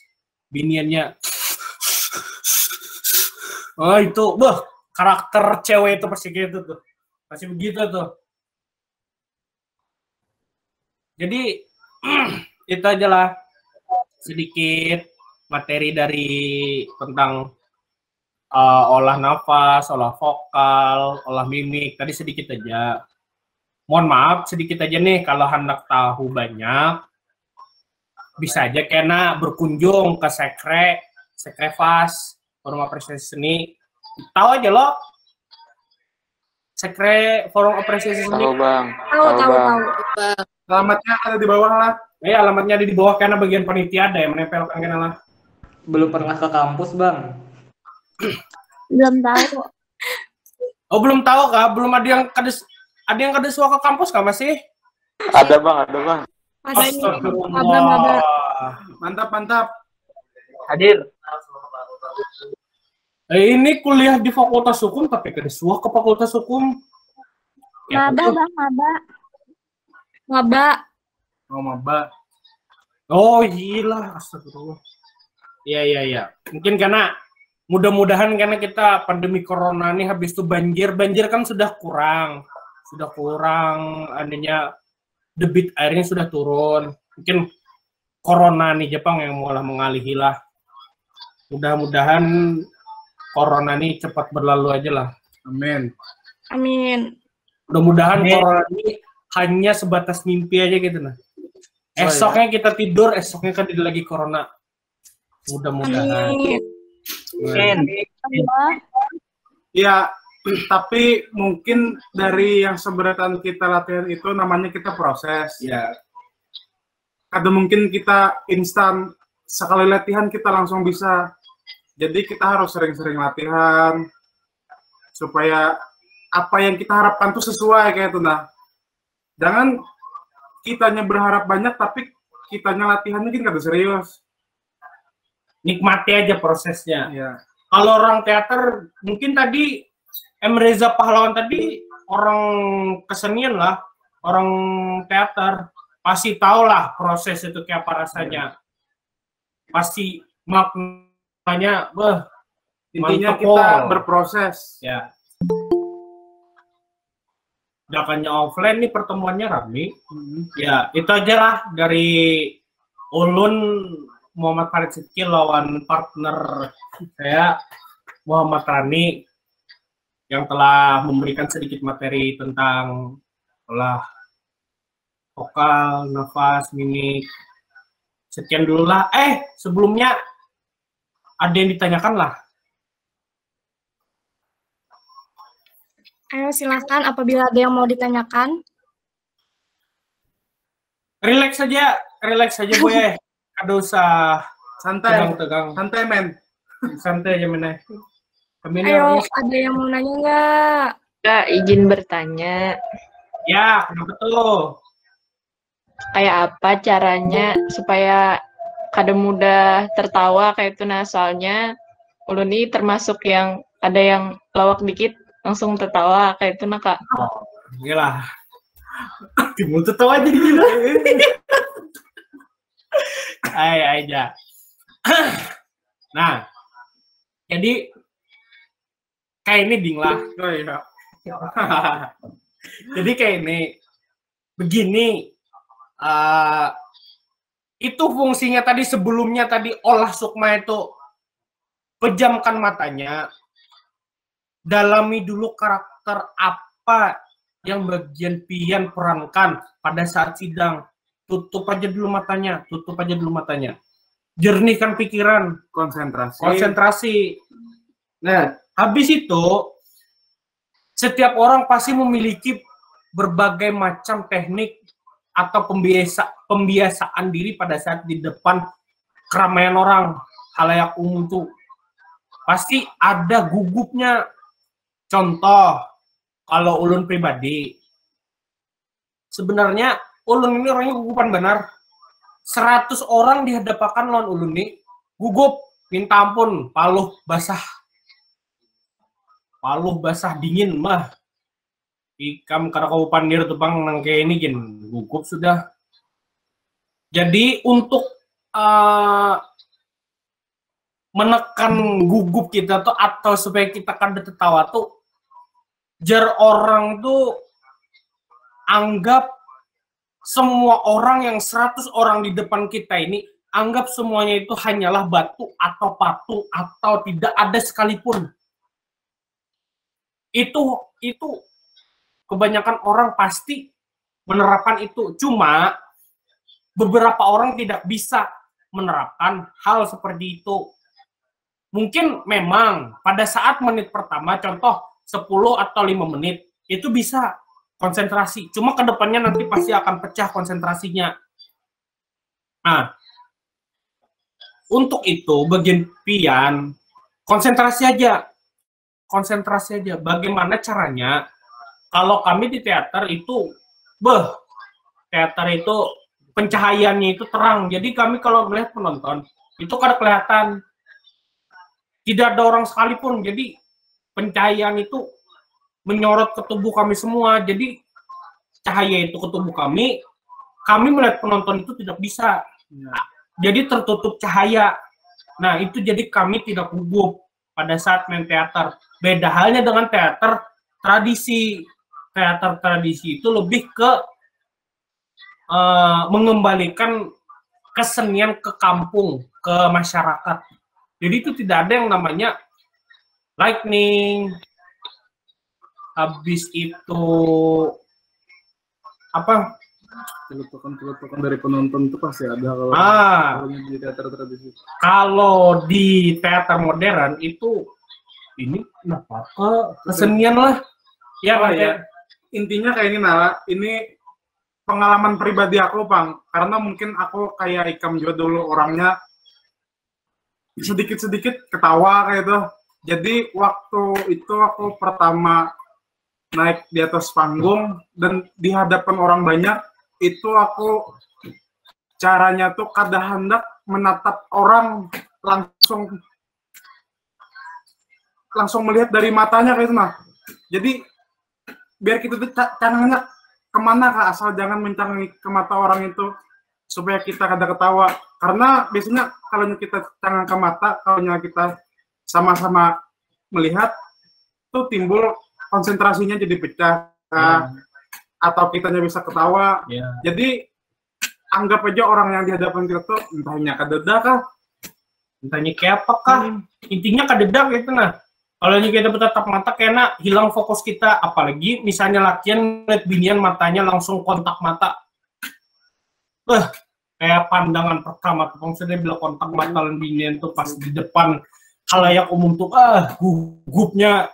biniannya. Oh itu, karakter cewek itu pasti gitu tuh, pasti begitu tuh. Jadi itu aja lah sedikit materi dari tentang olah nafas, olah vokal, olah mimik. Tadi sedikit aja. Mohon maaf sedikit aja nih kalau hendak tahu banyak. Bisa aja kena berkunjung ke Sekrefas, Forum Apresiasi Seni. Tahu aja lo. Forum Apresiasi Seni. Tahu bang. Tahu. Alamatnya ada di bawah lah. Iya, alamatnya ada di bawah karena bagian panitia ada yang menempelkan kena lah. Belum pernah ke kampus, Bang. Belum tahu. Oh, belum tahu kah? Belum ada yang kedesua ke kampus kah masih? Ada bang. Ada ini. Astagfirullah. Mantap. Hadir. Ini kuliah di Fakultas Hukum tapi kedesua ke Fakultas Hukum. Ya, Maba, Bang, maba. Maba. Oh, maba. Oh, gila. Astagfirullah. Iya. Mungkin karena mudah-mudahan karena kita pandemi corona nih habis itu banjir kan sudah kurang adanya debit airnya sudah turun. Mungkin corona nih Jepang yang malah mengalihi lah. Mudah-mudahan corona ini cepat berlalu aja lah. Amin. Mudah-mudahan corona ini hanya sebatas mimpi aja gitu nah. Esoknya kita tidur, esoknya kan tidak lagi corona. Mudah-mudahan. Ya, tapi mungkin dari yang seberatan kita latihan itu namanya kita proses. Ya. Kadang mungkin kita instan sekali latihan kita langsung bisa. Jadi kita harus sering-sering latihan supaya apa yang kita harapkan tuh sesuai kayak itu nah. Jangan kitanya berharap banyak tapi kitanya latihannya kan kada serius. Nikmati aja prosesnya. Ya. Kalau orang teater, mungkin tadi M. Reza Pahlawan tadi orang kesenian lah, orang teater, pasti tahu lah proses itu kayak apa rasanya. Pasti maknanya, intinya mantep kita kok. berproses. Ya. Dakannya offline nih pertemuannya rame. Ya, itu aja lah dari Ulun Muhammad Farid Sidki lawan partner saya Muhammad Rani yang telah memberikan sedikit materi tentang olah vokal, nafas, mimik. Sekian dulu lah. Sebelumnya ada yang ditanyakan lah. Ayo silahkan apabila ada yang mau ditanyakan. Relax saja boleh. Ada usah Santai, tegang. santai men. Santai aja men. Ayo, ada yang mau nanya nggak? Kak, izin bertanya. Ya, kenapa tuh? Kayak apa caranya supaya kada mudah tertawa kayak itu nah, soalnya ulun ini termasuk yang ada yang lawak dikit langsung tertawa kayak itu nah Kak. Oh, gila. Timbul tertawa jadi gila. Aja. Nah, Jadi kayak ini ding lah. Oh iya. Jadi kayak ini, begini, itu fungsinya tadi sebelumnya tadi olah sukma itu pejamkan matanya, dalami dulu karakter apa yang bagian pian perankan pada saat sidang. Tutup aja dulu matanya, jernihkan pikiran, konsentrasi. Nah, habis itu setiap orang pasti memiliki berbagai macam teknik atau pembiasaan diri pada saat di depan keramaian orang, halayak umum tuh pasti ada gugupnya. Contoh, kalau ulun pribadi, sebenarnya ulun ini orangnya gugupan benar. 100 orang dihadapakan lawan ulun nih, gugup, minta ampun, paluh basah dingin mah. Ikam karena kau pandir tuh bang nangke ini gin gugup sudah. Jadi untuk menekan gugup kita tuh atau supaya kita kada tertawa tuh, jar orang tuh anggap semua orang yang 100 orang di depan kita ini anggap semuanya itu hanyalah batu atau patung atau tidak ada sekalipun. Itu kebanyakan orang pasti menerapkan itu. Cuma beberapa orang tidak bisa menerapkan hal seperti itu. Mungkin memang pada saat menit pertama, contoh 10 atau 5 menit, itu bisa konsentrasi. Cuma kedepannya nanti pasti akan pecah konsentrasinya. Nah, untuk itu bagian pian, konsentrasi aja. Bagaimana caranya? Kalau kami di teater itu, teater itu pencahayaannya itu terang. Jadi kami kalau melihat penonton, itu kada kelihatan. Tidak ada orang sekalipun. Jadi pencahayaan itu menyorot ke tubuh kami semua. Jadi cahaya itu ke tubuh kami melihat penonton itu tidak bisa. Jadi tertutup cahaya. Nah, itu jadi kami tidak gugup pada saat main teater. Beda halnya dengan teater tradisi. Teater tradisi itu lebih ke mengembalikan kesenian ke kampung, ke masyarakat. Jadi itu tidak ada yang namanya lightning, habis itu apa? Teletukan dari penonton itu pasti ada kalau di teater tradisi. Kalau di teater modern itu ini kenapa kesenian lah. Ya, ya. Intinya kayak ini Nala, ini pengalaman pribadi aku, Bang. Karena mungkin aku kayak Ikam juga dulu orangnya sedikit-sedikit ketawa kayak itu. Jadi waktu itu aku pertama naik di atas panggung dan di hadapan orang banyak, itu aku caranya tuh kada hendak menatap orang, langsung melihat dari matanya kayak itu nah. Jadi biar kita tuh cangangnya kemana kah, asal jangan mencangi ke mata orang itu supaya kita kada ketawa. Karena biasanya kalau kita cangang ke mata, kalau kita sama-sama melihat tuh timbul konsentrasinya jadi pecah atau kitanya bisa ketawa. Jadi anggap aja orang yang di hadapan kita tuh entahnya kadeda kah, entahnya kayak apa kah, intinya kadeda gitu nah. Kalau kita bertatap mata kena hilang fokus kita, apalagi misalnya latihan lihat binian matanya langsung kontak mata. Kayak pandangan pertama tuh, maksudnya bila kontak mata dan binian tuh pas di depan halayak umum tuh, gugupnya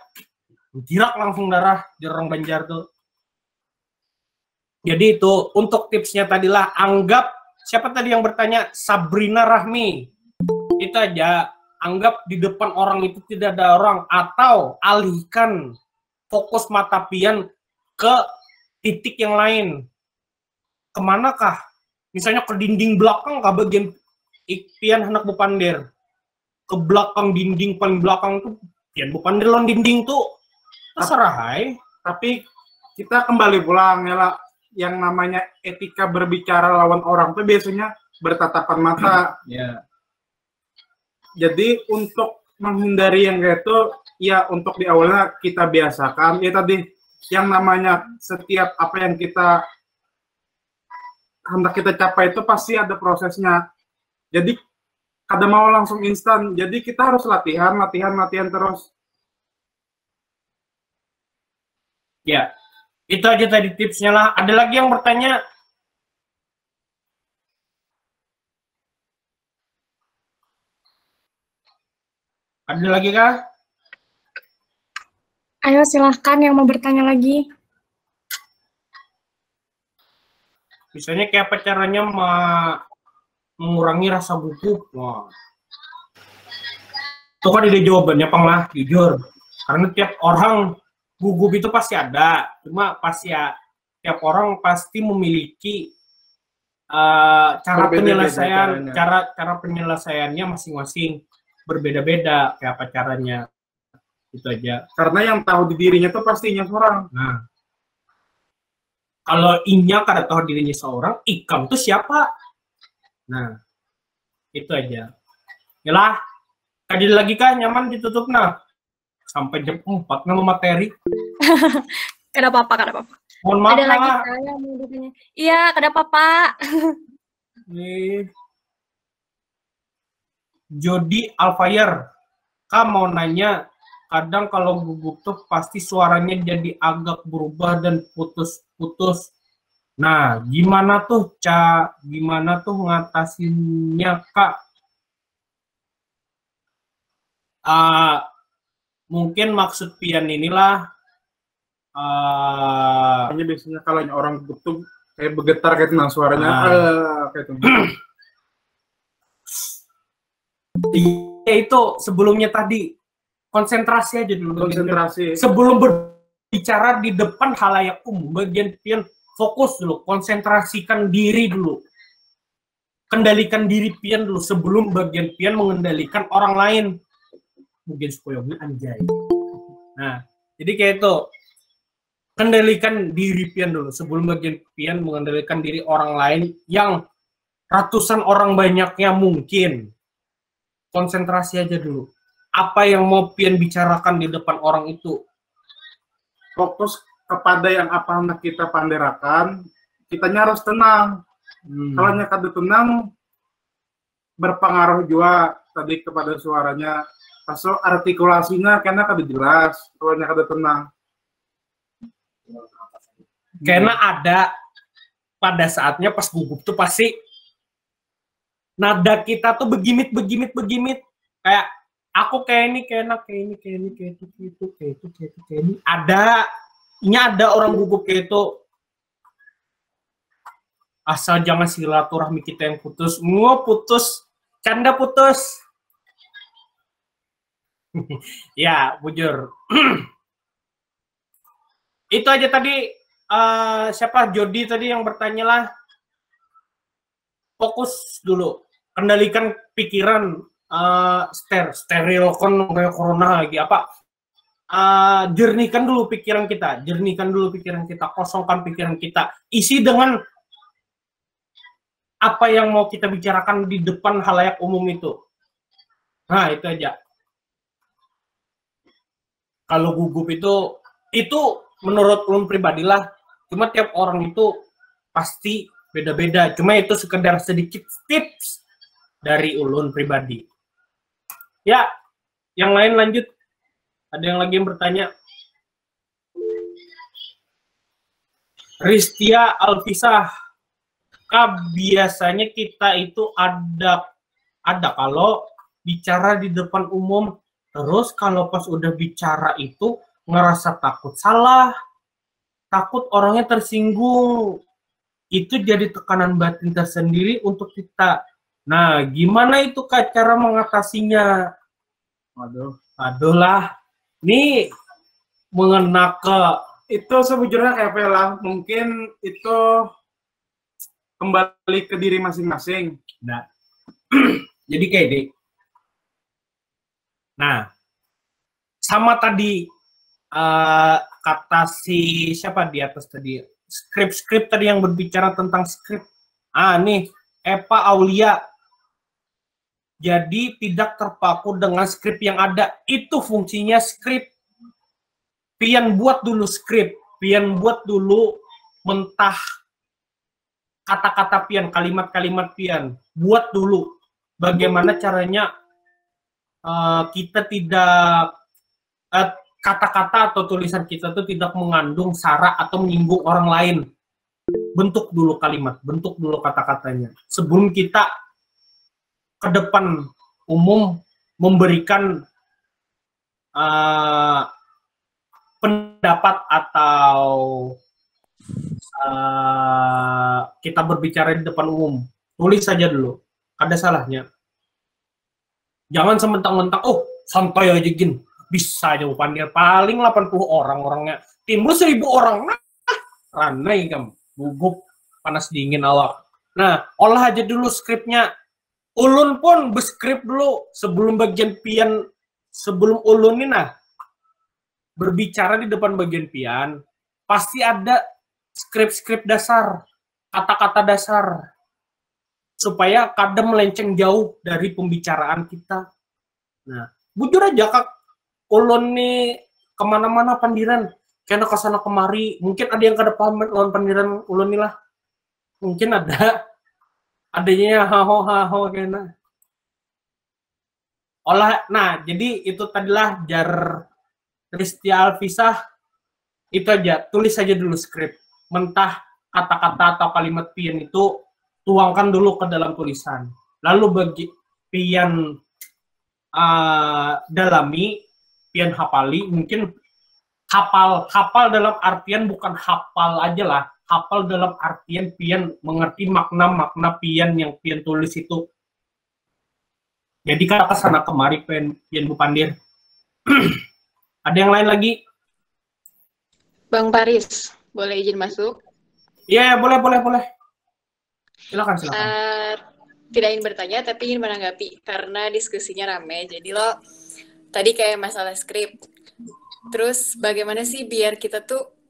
jirak langsung darah di orang Banjar tuh. Jadi itu untuk tipsnya tadilah, anggap siapa tadi yang bertanya, Sabrina Rahmi, itu aja. Anggap di depan orang itu tidak ada orang, atau alihkan fokus mata pian ke titik yang lain. Kemanakah? Misalnya ke dinding belakang, ke bagian pian hendak bupandir. Ke belakang dinding paling belakang tuh, pian bupandir lawan dinding tuh. Terserah, hai. Tapi kita kembali pulang ya lah. Yang namanya etika berbicara lawan orang tuh biasanya bertatapan mata. Yeah. Jadi untuk menghindari yang kayak itu, ya untuk di awalnya kita biasakan. Ya tadi, yang namanya setiap apa yang kita hendak kita capai itu pasti ada prosesnya. Jadi, kada mau langsung instan. Jadi kita harus latihan terus. Ya, itu aja tadi tipsnya lah. Ada lagi yang bertanya? Ada lagi kah? Ayo silahkan yang mau bertanya lagi. Misalnya kayak apa caranya mengurangi rasa gugup? Wah. Itu kan ide jawabannya, Pang lah, jujur. Karena tiap orang gugup itu pasti ada. Cuma pasti ya, tiap orang pasti memiliki cara penyelesaiannya masing-masing, berbeda-beda kayak apa caranya. Itu aja. Karena yang tahu di dirinya tuh pastinya seorang. Nah, kalau Inya kada tahu dirinya seorang, Ikam tuh siapa? Nah, itu aja. Yalah, tadi lagi kan nyaman ditutup nah. Sampai jam 4 nama materi. Kada apa-apa. Mohon maaf Ada lagi lah. Kak yang mau bertanya? Iya, kada apa-apa. Jody Alfire, Kak mau nanya, kadang kalau gugup tuh pasti suaranya jadi agak berubah dan putus-putus. Nah, gimana tuh ngatasinnya, Kak? Mungkin maksud pian inilah Hanya biasanya kalau orang gugup tuh kayak bergetar kayak tenang suaranya kayak itu. Itu sebelumnya tadi konsentrasi aja dulu. Konsentrasi. Sebelum berbicara di depan khalayak umum, bagian pian fokus dulu, konsentrasikan diri dulu. Kendalikan diri pian dulu sebelum bagian pian mengendalikan orang lain. Mungkin supaya anjay. Nah, jadi kayak itu. Kendalikan diri pian dulu sebelum bagian pian mengendalikan diri orang lain yang ratusan orang banyaknya mungkin. Konsentrasi aja dulu. Apa yang mau pian bicarakan di depan orang itu? Fokus kepada yang apa hendak kita panderakan, kitanya harus tenang. Kalau kada tenang, berpengaruh juga tadi kepada suaranya. Pasal artikulasinya karena kada jelas, kalau kada tenang. Karena ada pada saatnya pas gugup tuh pasti nada kita tuh begimit. Kayak aku kayak ini, kayak ini. Ada orang gugup kayak itu. Asal jangan silaturahmi kita yang putus. Canda putus. Ya, bujur. Itu aja tadi. Siapa Jody tadi yang bertanya lah. Fokus dulu, kendalikan pikiran. Steril kon kayak corona lagi apa? Jernihkan dulu pikiran kita, kosongkan pikiran kita, isi dengan apa yang mau kita bicarakan di depan khalayak umum itu. Nah, itu aja. Kalau gugup itu menurut ulun pribadilah. Cuma tiap orang itu pasti beda-beda. Cuma itu sekedar sedikit tips dari ulun pribadi. Ya, yang lain lanjut. Ada yang lagi yang bertanya? Ristia Alfisah. Kak, biasanya kita itu ada kalau bicara di depan umum, terus kalau pas udah bicara itu ngerasa takut salah, takut orangnya tersinggung, itu jadi tekanan batin tersendiri untuk kita. Nah, gimana itu Kak cara mengatasinya? Aduh lah, ini mengena ke itu sebujurnya kayak apa lah, mungkin itu kembali ke diri masing-masing. Nah, jadi kayak deh. Nah, sama tadi kata si siapa di atas tadi, skrip tadi yang berbicara tentang skrip. Nih Eva Aulia, Jadi tidak terpaku dengan skrip yang ada. Itu fungsinya skrip. Pian buat dulu skrip. Pian buat dulu mentah kata-kata pian, kalimat-kalimat pian. Buat dulu bagaimana caranya kita tidak kata-kata atau tulisan kita itu tidak mengandung sara atau menyinggung orang lain. Bentuk dulu kalimat, bentuk dulu kata-katanya. Sebelum kita ke depan umum memberikan pendapat atau kita berbicara di depan umum, tulis saja dulu, ada salahnya. Jangan sementang-mentang, oh santai aja gini, bisa aja panggil paling 80 orang orangnya, timbul 1000 orang, nah ranai kamu, gugup, panas dingin awak. Nah, olah aja dulu skripnya. Ulun pun beskrip dulu sebelum bagian pian, sebelum ulun ini nah berbicara di depan bagian pian, pasti ada skrip-skrip dasar, kata-kata dasar, supaya kadang melenceng jauh dari pembicaraan kita. Nah, bujur aja Kak, ulun nih kemana-mana pandiran, kena kesana kemari, mungkin ada yang ke depan lawan pandiran ulun nih lah, mungkin adanya haho kena. Nah, jadi itu tadilah jar Tristia Alfisah, itu aja, tulis saja dulu skrip. Mentah kata-kata atau kalimat pian itu tuangkan dulu ke dalam tulisan. Lalu bagi pian dalami, pian hafali, mungkin hafal dalam artian bukan hafal aja lah, hafal dalam artian pian mengerti makna-makna pian yang pian tulis itu. Jadi kalau kesana kemari pian Bu Pandir. Ada yang lain lagi? Bang Paris, boleh izin masuk? Iya, boleh. Silakan. Tidak ingin bertanya, tapi ingin menanggapi karena diskusinya rame. Jadi lo tadi kayak masalah skrip. Terus bagaimana sih biar kita tuh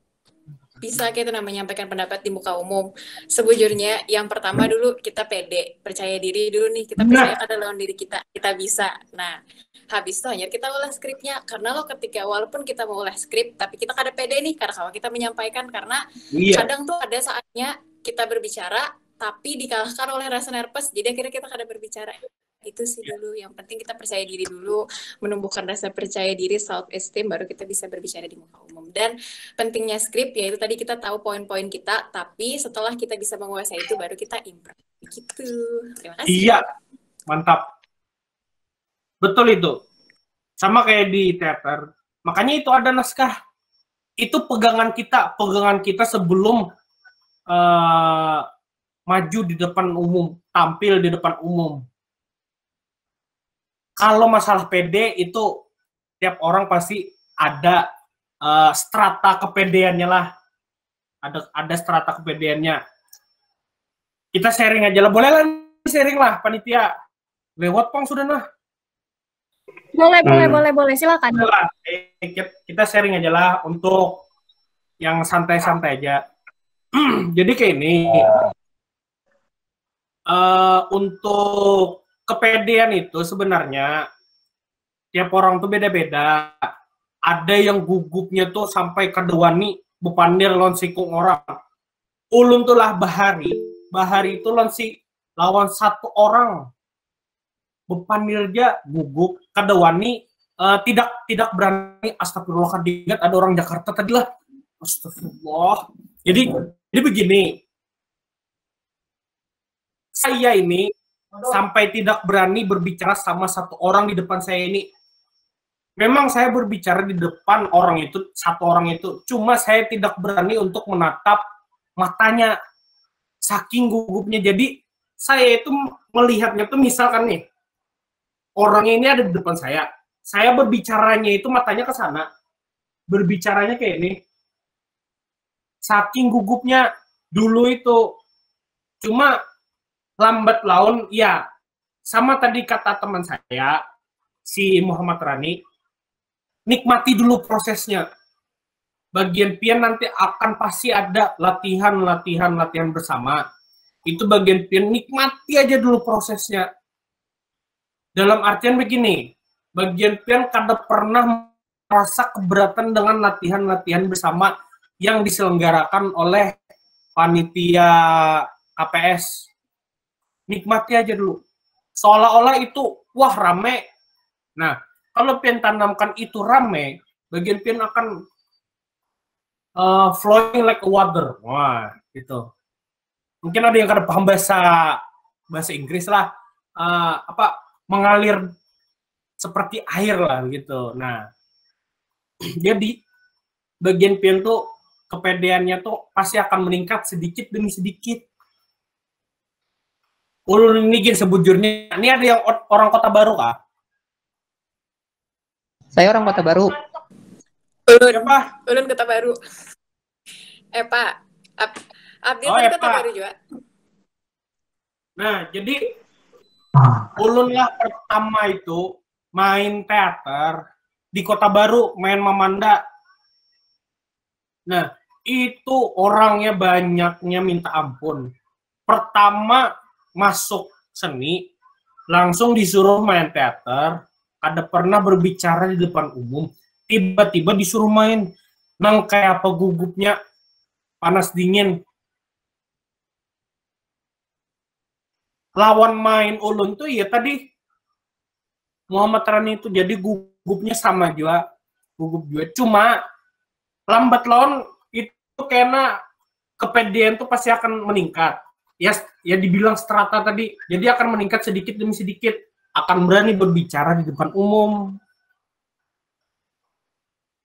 bisa kita menyampaikan pendapat di muka umum? Sebujurnya, yang pertama dulu kita pede, percaya diri dulu nih. Kita percaya pada lawan diri kita bisa. Nah, habis itu hanya kita ulah skripnya. Karena lo ketika walaupun kita mau ulah skrip, tapi kita kada pede nih karena kalau kita menyampaikan, karena kadang tuh ada saatnya kita berbicara tapi dikalahkan oleh rasa nervous, jadi akhirnya kita kada berbicara. Itu sih dulu, yang penting kita percaya diri dulu, menumbuhkan rasa percaya diri, self esteem, baru kita bisa berbicara di muka umum. Dan pentingnya skrip, yaitu tadi kita tahu poin-poin kita, tapi setelah kita bisa menguasai itu, baru kita improv. Gitu. Terima kasih. Iya, mantap. Betul itu. Sama kayak di teater. Makanya itu ada naskah. Itu pegangan kita sebelum maju di depan umum, tampil di depan umum. Kalau masalah PD itu tiap orang pasti ada strata kepedeannya lah. Ada strata kepedeannya. Kita sharing aja lah. Boleh lah sharing lah panitia. Lewat Pang sudah nah. Boleh, silakan. Kita sharing aja lah untuk yang santai-santai aja. Jadi kayak ini. Untuk kepedean itu sebenarnya tiap orang tuh beda-beda. Ada yang gugupnya tuh sampai kedewani bepandir lawan sikung orang. Ulun tuh lah Bahari itu lawan satu orang. Bepandirnya gugup, kedewani tidak berani. Astagfirullah, ingat ada orang Jakarta tadi lah. Astagfirullah. Jadi begini. Saya ini sampai tidak berani berbicara sama satu orang di depan saya ini. Memang saya berbicara di depan orang itu, satu orang itu. Cuma saya tidak berani untuk menatap matanya. Saking gugupnya. Jadi saya itu melihatnya tuh misalkan nih. Orang ini ada di depan saya. Saya berbicaranya itu matanya ke sana. Berbicaranya kayak ini. Saking gugupnya dulu itu. Cuma lambat laun, ya, sama tadi kata teman saya, si Muhammad Rani, nikmati dulu prosesnya. Bagian pian nanti akan pasti ada latihan bersama. Itu bagian pian, nikmati aja dulu prosesnya. Dalam artian begini, bagian pian kada pernah merasa keberatan dengan latihan-latihan bersama yang diselenggarakan oleh panitia KPS. Nikmati aja dulu. Seolah-olah itu, wah rame. Nah, kalau pian tanamkan itu rame, bagian pian akan flowing like water. Wah, gitu. Mungkin ada yang kada paham bahasa Inggris lah. Mengalir seperti air lah gitu. Nah, jadi bagian pian tuh kepedeannya tuh pasti akan meningkat sedikit demi sedikit. Ulun ini gini sebujurnya, ini ada yang orang Kota Baru kah? Saya orang Kota Baru. Ulun Kota Baru. Pak, Abdi Kota Baru juga. Nah, jadi ulun lah pertama itu main teater di Kota Baru, main Mamanda. Nah, itu orangnya banyaknya minta ampun. Pertama masuk seni, langsung disuruh main teater, ada pernah berbicara di depan umum, tiba-tiba disuruh main. Nang kayak apa gugupnya, panas dingin. Lawan main ulun tuh ya tadi Muhammad Rani itu jadi gugupnya sama juga, gugup juga. Cuma lambat laun itu karena kepedean tuh pasti akan meningkat. Ya dibilang strata tadi, jadi akan meningkat sedikit demi sedikit, akan berani berbicara di depan umum.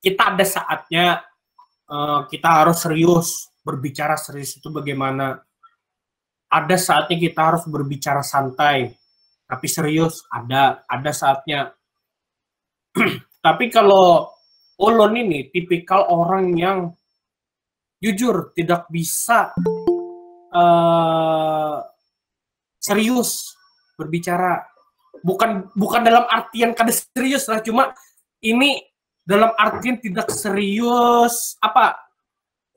Kita ada saatnya kita harus serius, berbicara serius itu bagaimana. Ada saatnya kita harus berbicara santai, tapi serius, ada saatnya. Tapi kalau ulun ini tipikal orang yang jujur tidak bisa serius berbicara. Bukan dalam artian kada serius lah, cuma ini dalam artian tidak serius,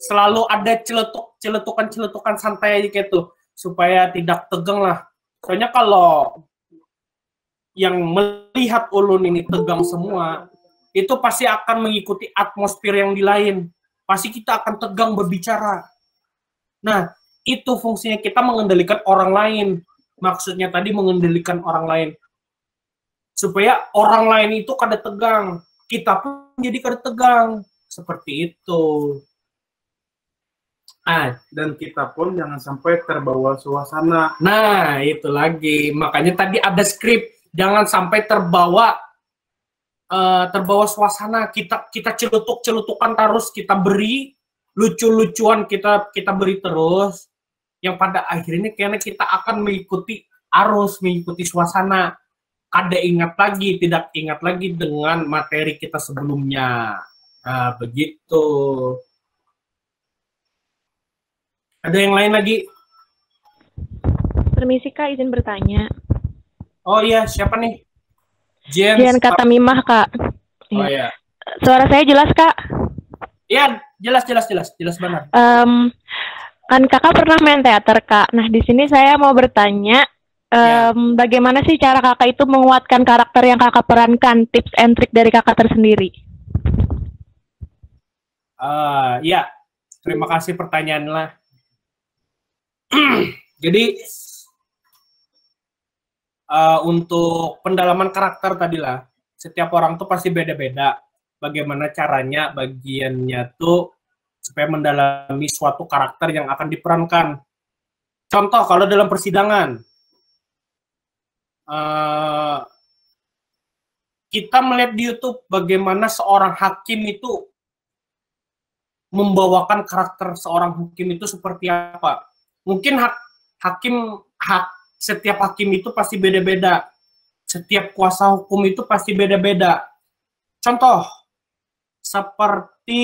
selalu ada celetukan santai aja kayak tuh, supaya tidak tegang lah. Soalnya kalau yang melihat ulun ini tegang semua, itu pasti akan mengikuti atmosfer yang di lain. Pasti kita akan tegang berbicara. Nah, itu fungsinya kita mengendalikan orang lain. Maksudnya tadi mengendalikan orang lain. Supaya orang lain itu kada tegang. Kita pun jadi kada tegang. Seperti itu. Dan kita pun jangan sampai terbawa suasana. Nah, itu lagi. Makanya tadi ada skrip. Jangan sampai terbawa suasana. Kita celutukan terus, kita beri lucu-lucuan, kita beri terus. Yang pada akhirnya kayaknya kita akan mengikuti arus, mengikuti suasana. Kada tidak ingat lagi dengan materi kita sebelumnya. Nah, begitu. Ada yang lain lagi? Permisi Kak, izin bertanya. Oh iya, siapa nih? Jian Katamimah Kak. Oh iya. Suara saya jelas Kak? Iya, jelas benar. Kan Kakak pernah main teater Kak. Nah di sini saya mau bertanya, bagaimana sih cara Kakak itu menguatkan karakter yang Kakak perankan? Tips and trik dari Kakak tersendiri. Ya, terima kasih pertanyaannya. Jadi untuk pendalaman karakter tadilah, setiap orang tuh pasti beda-beda. Bagaimana caranya bagiannya tuh supaya mendalami suatu karakter yang akan diperankan. Contoh kalau dalam persidangan, kita melihat di YouTube bagaimana seorang hakim itu membawakan karakter seorang hakim itu seperti apa. Mungkin setiap hakim itu pasti beda-beda. Setiap kuasa hukum itu pasti beda-beda. Contoh, seperti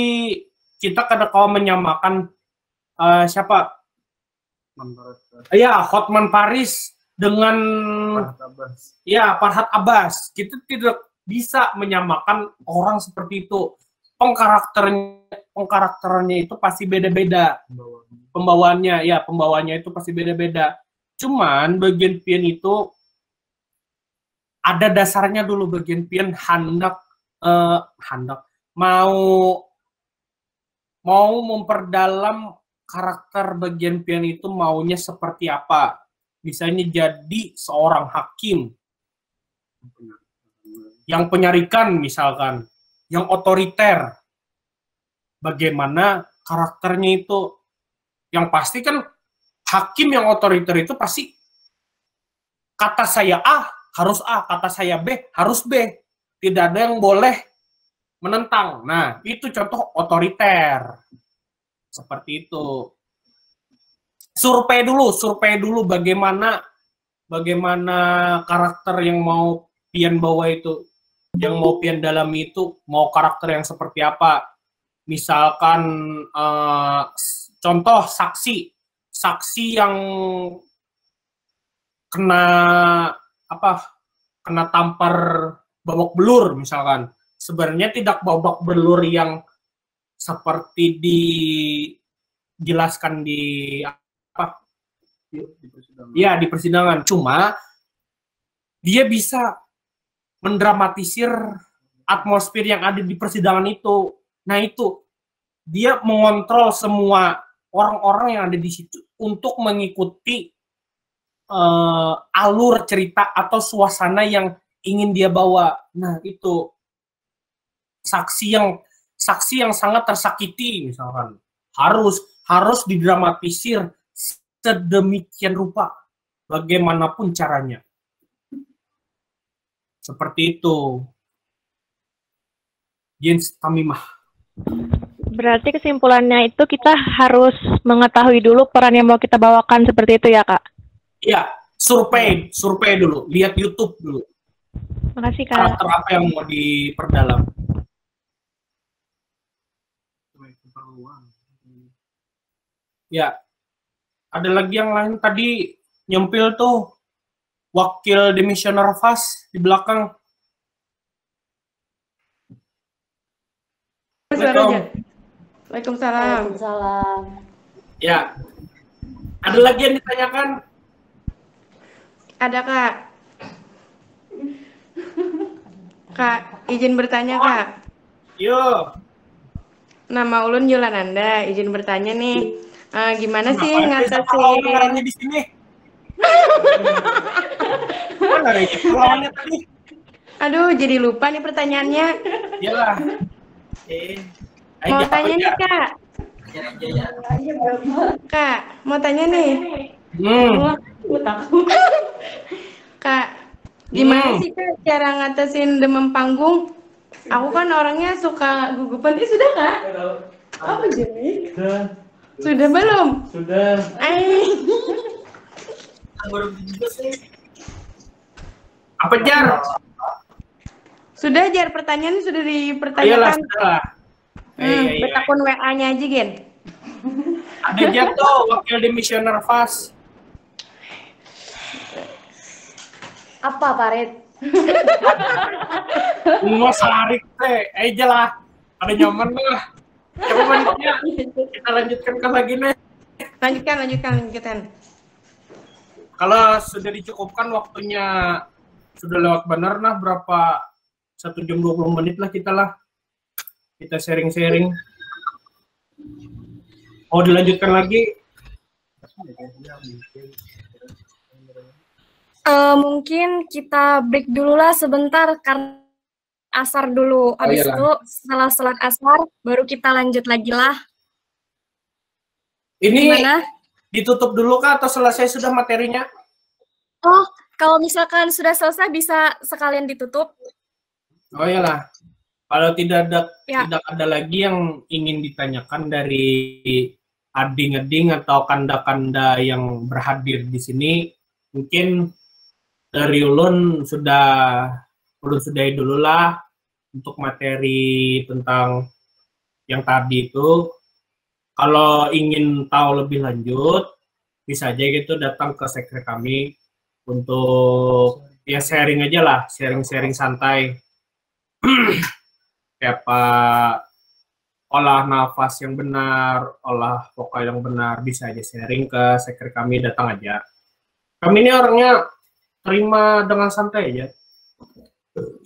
kita kadang-kadang menyamakan siapa? Ya, Hotman Paris dengan Farhad Abbas. Kita tidak bisa menyamakan orang seperti itu. Pengkarakterannya itu pasti beda-beda. Pembawaannya itu pasti beda-beda. Cuman bagian pian itu ada dasarnya dulu bagian pian mau memperdalam karakter bagian pian itu maunya seperti apa. Misalnya jadi seorang hakim yang penyarikan misalkan, yang otoriter. Bagaimana karakternya itu, yang pasti kan hakim yang otoriter itu pasti kata saya A harus A, kata saya B harus B. Tidak ada yang boleh menentang. Nah, itu contoh otoriter. Seperti itu. Survei dulu bagaimana karakter yang mau pian bawa itu, yang mau pian dalami itu, mau karakter yang seperti apa. Misalkan contoh saksi yang kena tampar babak belur misalkan, sebenarnya tidak babak belur yang seperti dijelaskan di di persidangan, cuma dia bisa mendramatisir atmosfer yang ada di persidangan itu. Nah, itu dia mengontrol semua orang-orang yang ada di situ untuk mengikuti alur cerita atau suasana yang ingin dia bawa. Nah, itu saksi yang sangat tersakiti misalkan harus didramatisir sedemikian rupa bagaimanapun caranya. Seperti itu. Jens Tamimah. Berarti kesimpulannya itu kita harus mengetahui dulu peran yang mau kita bawakan, seperti itu ya, Kak? Iya, survei dulu, lihat YouTube dulu. Makasih, Kak. Karakter apa yang mau diperdalam. Ya, ada lagi yang lain tadi nyempil tuh wakil demisioner FAS di belakang. Waalaikumsalam. Ya, ada lagi yang ditanyakan? Ada, Kak. Kak, izin bertanya, Kak. Yo. Nama ulun Yulananda, izin bertanya nih. Gimana sih ngatasin di sini? Mana lawannya tadi? Aduh, jadi lupa nih pertanyaannya. Iyalah. Mau tanya nih, Kak. Kak, mau tanya nih. Kak, gimana sih Kak cara ngatasin demam panggung? Aku kan orangnya suka gugupan. Sudah, Kak? Apa jadi? Sudah belum? Sudah. Apa, Jar? Sudah, Jar, pertanyaan sudah dipertanyakan. Iyalah, sudah. Betakun WA-nya aja, Gen. Ada Jar tuh, wakil demisioner FAS. Apa, Farid? Mau sarik teh, aja lah. Ada nyaman lah. Coba menitnya, kita lanjutkan ke lagi nih. Lanjutkan. Kalau sudah dicukupkan waktunya, sudah lewat benar nah berapa 1 jam 20 menit lah kita sharing-sharing. Oh, dilanjutkan lagi? Mungkin kita break dulu lah sebentar karena asar dulu. Habis itu setelah sholat asar baru kita lanjut lagi lah. Ini gimana? Ditutup dulu kah atau selesai sudah materinya? Oh, kalau misalkan sudah selesai bisa sekalian ditutup. Oh iyalah. Kalau tidak ada lagi yang ingin ditanyakan dari ading-ading atau kanda-kanda yang berhadir di sini, mungkin dari ulun sudahi dulu lah untuk materi tentang yang tadi itu. Kalau ingin tahu lebih lanjut, bisa aja gitu datang ke sekre kami untuk ya sharing aja lah, sharing santai. Kayak olah nafas yang benar, olah vokal yang benar, bisa aja sharing ke sekre kami, datang aja. Kami ini orangnya terima dengan santai aja.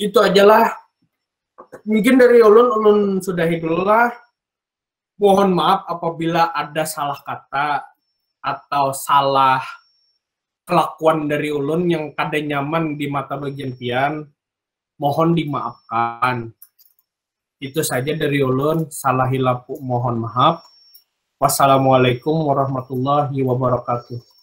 Itu ajalah. Mungkin dari ulun sudahi dulu lah. Mohon maaf apabila ada salah kata atau salah kelakuan dari ulun yang kada nyaman di mata bagian pian. Mohon dimaafkan. Itu saja dari ulun. Salah hilap mohon maaf. Wassalamualaikum warahmatullahi wabarakatuh.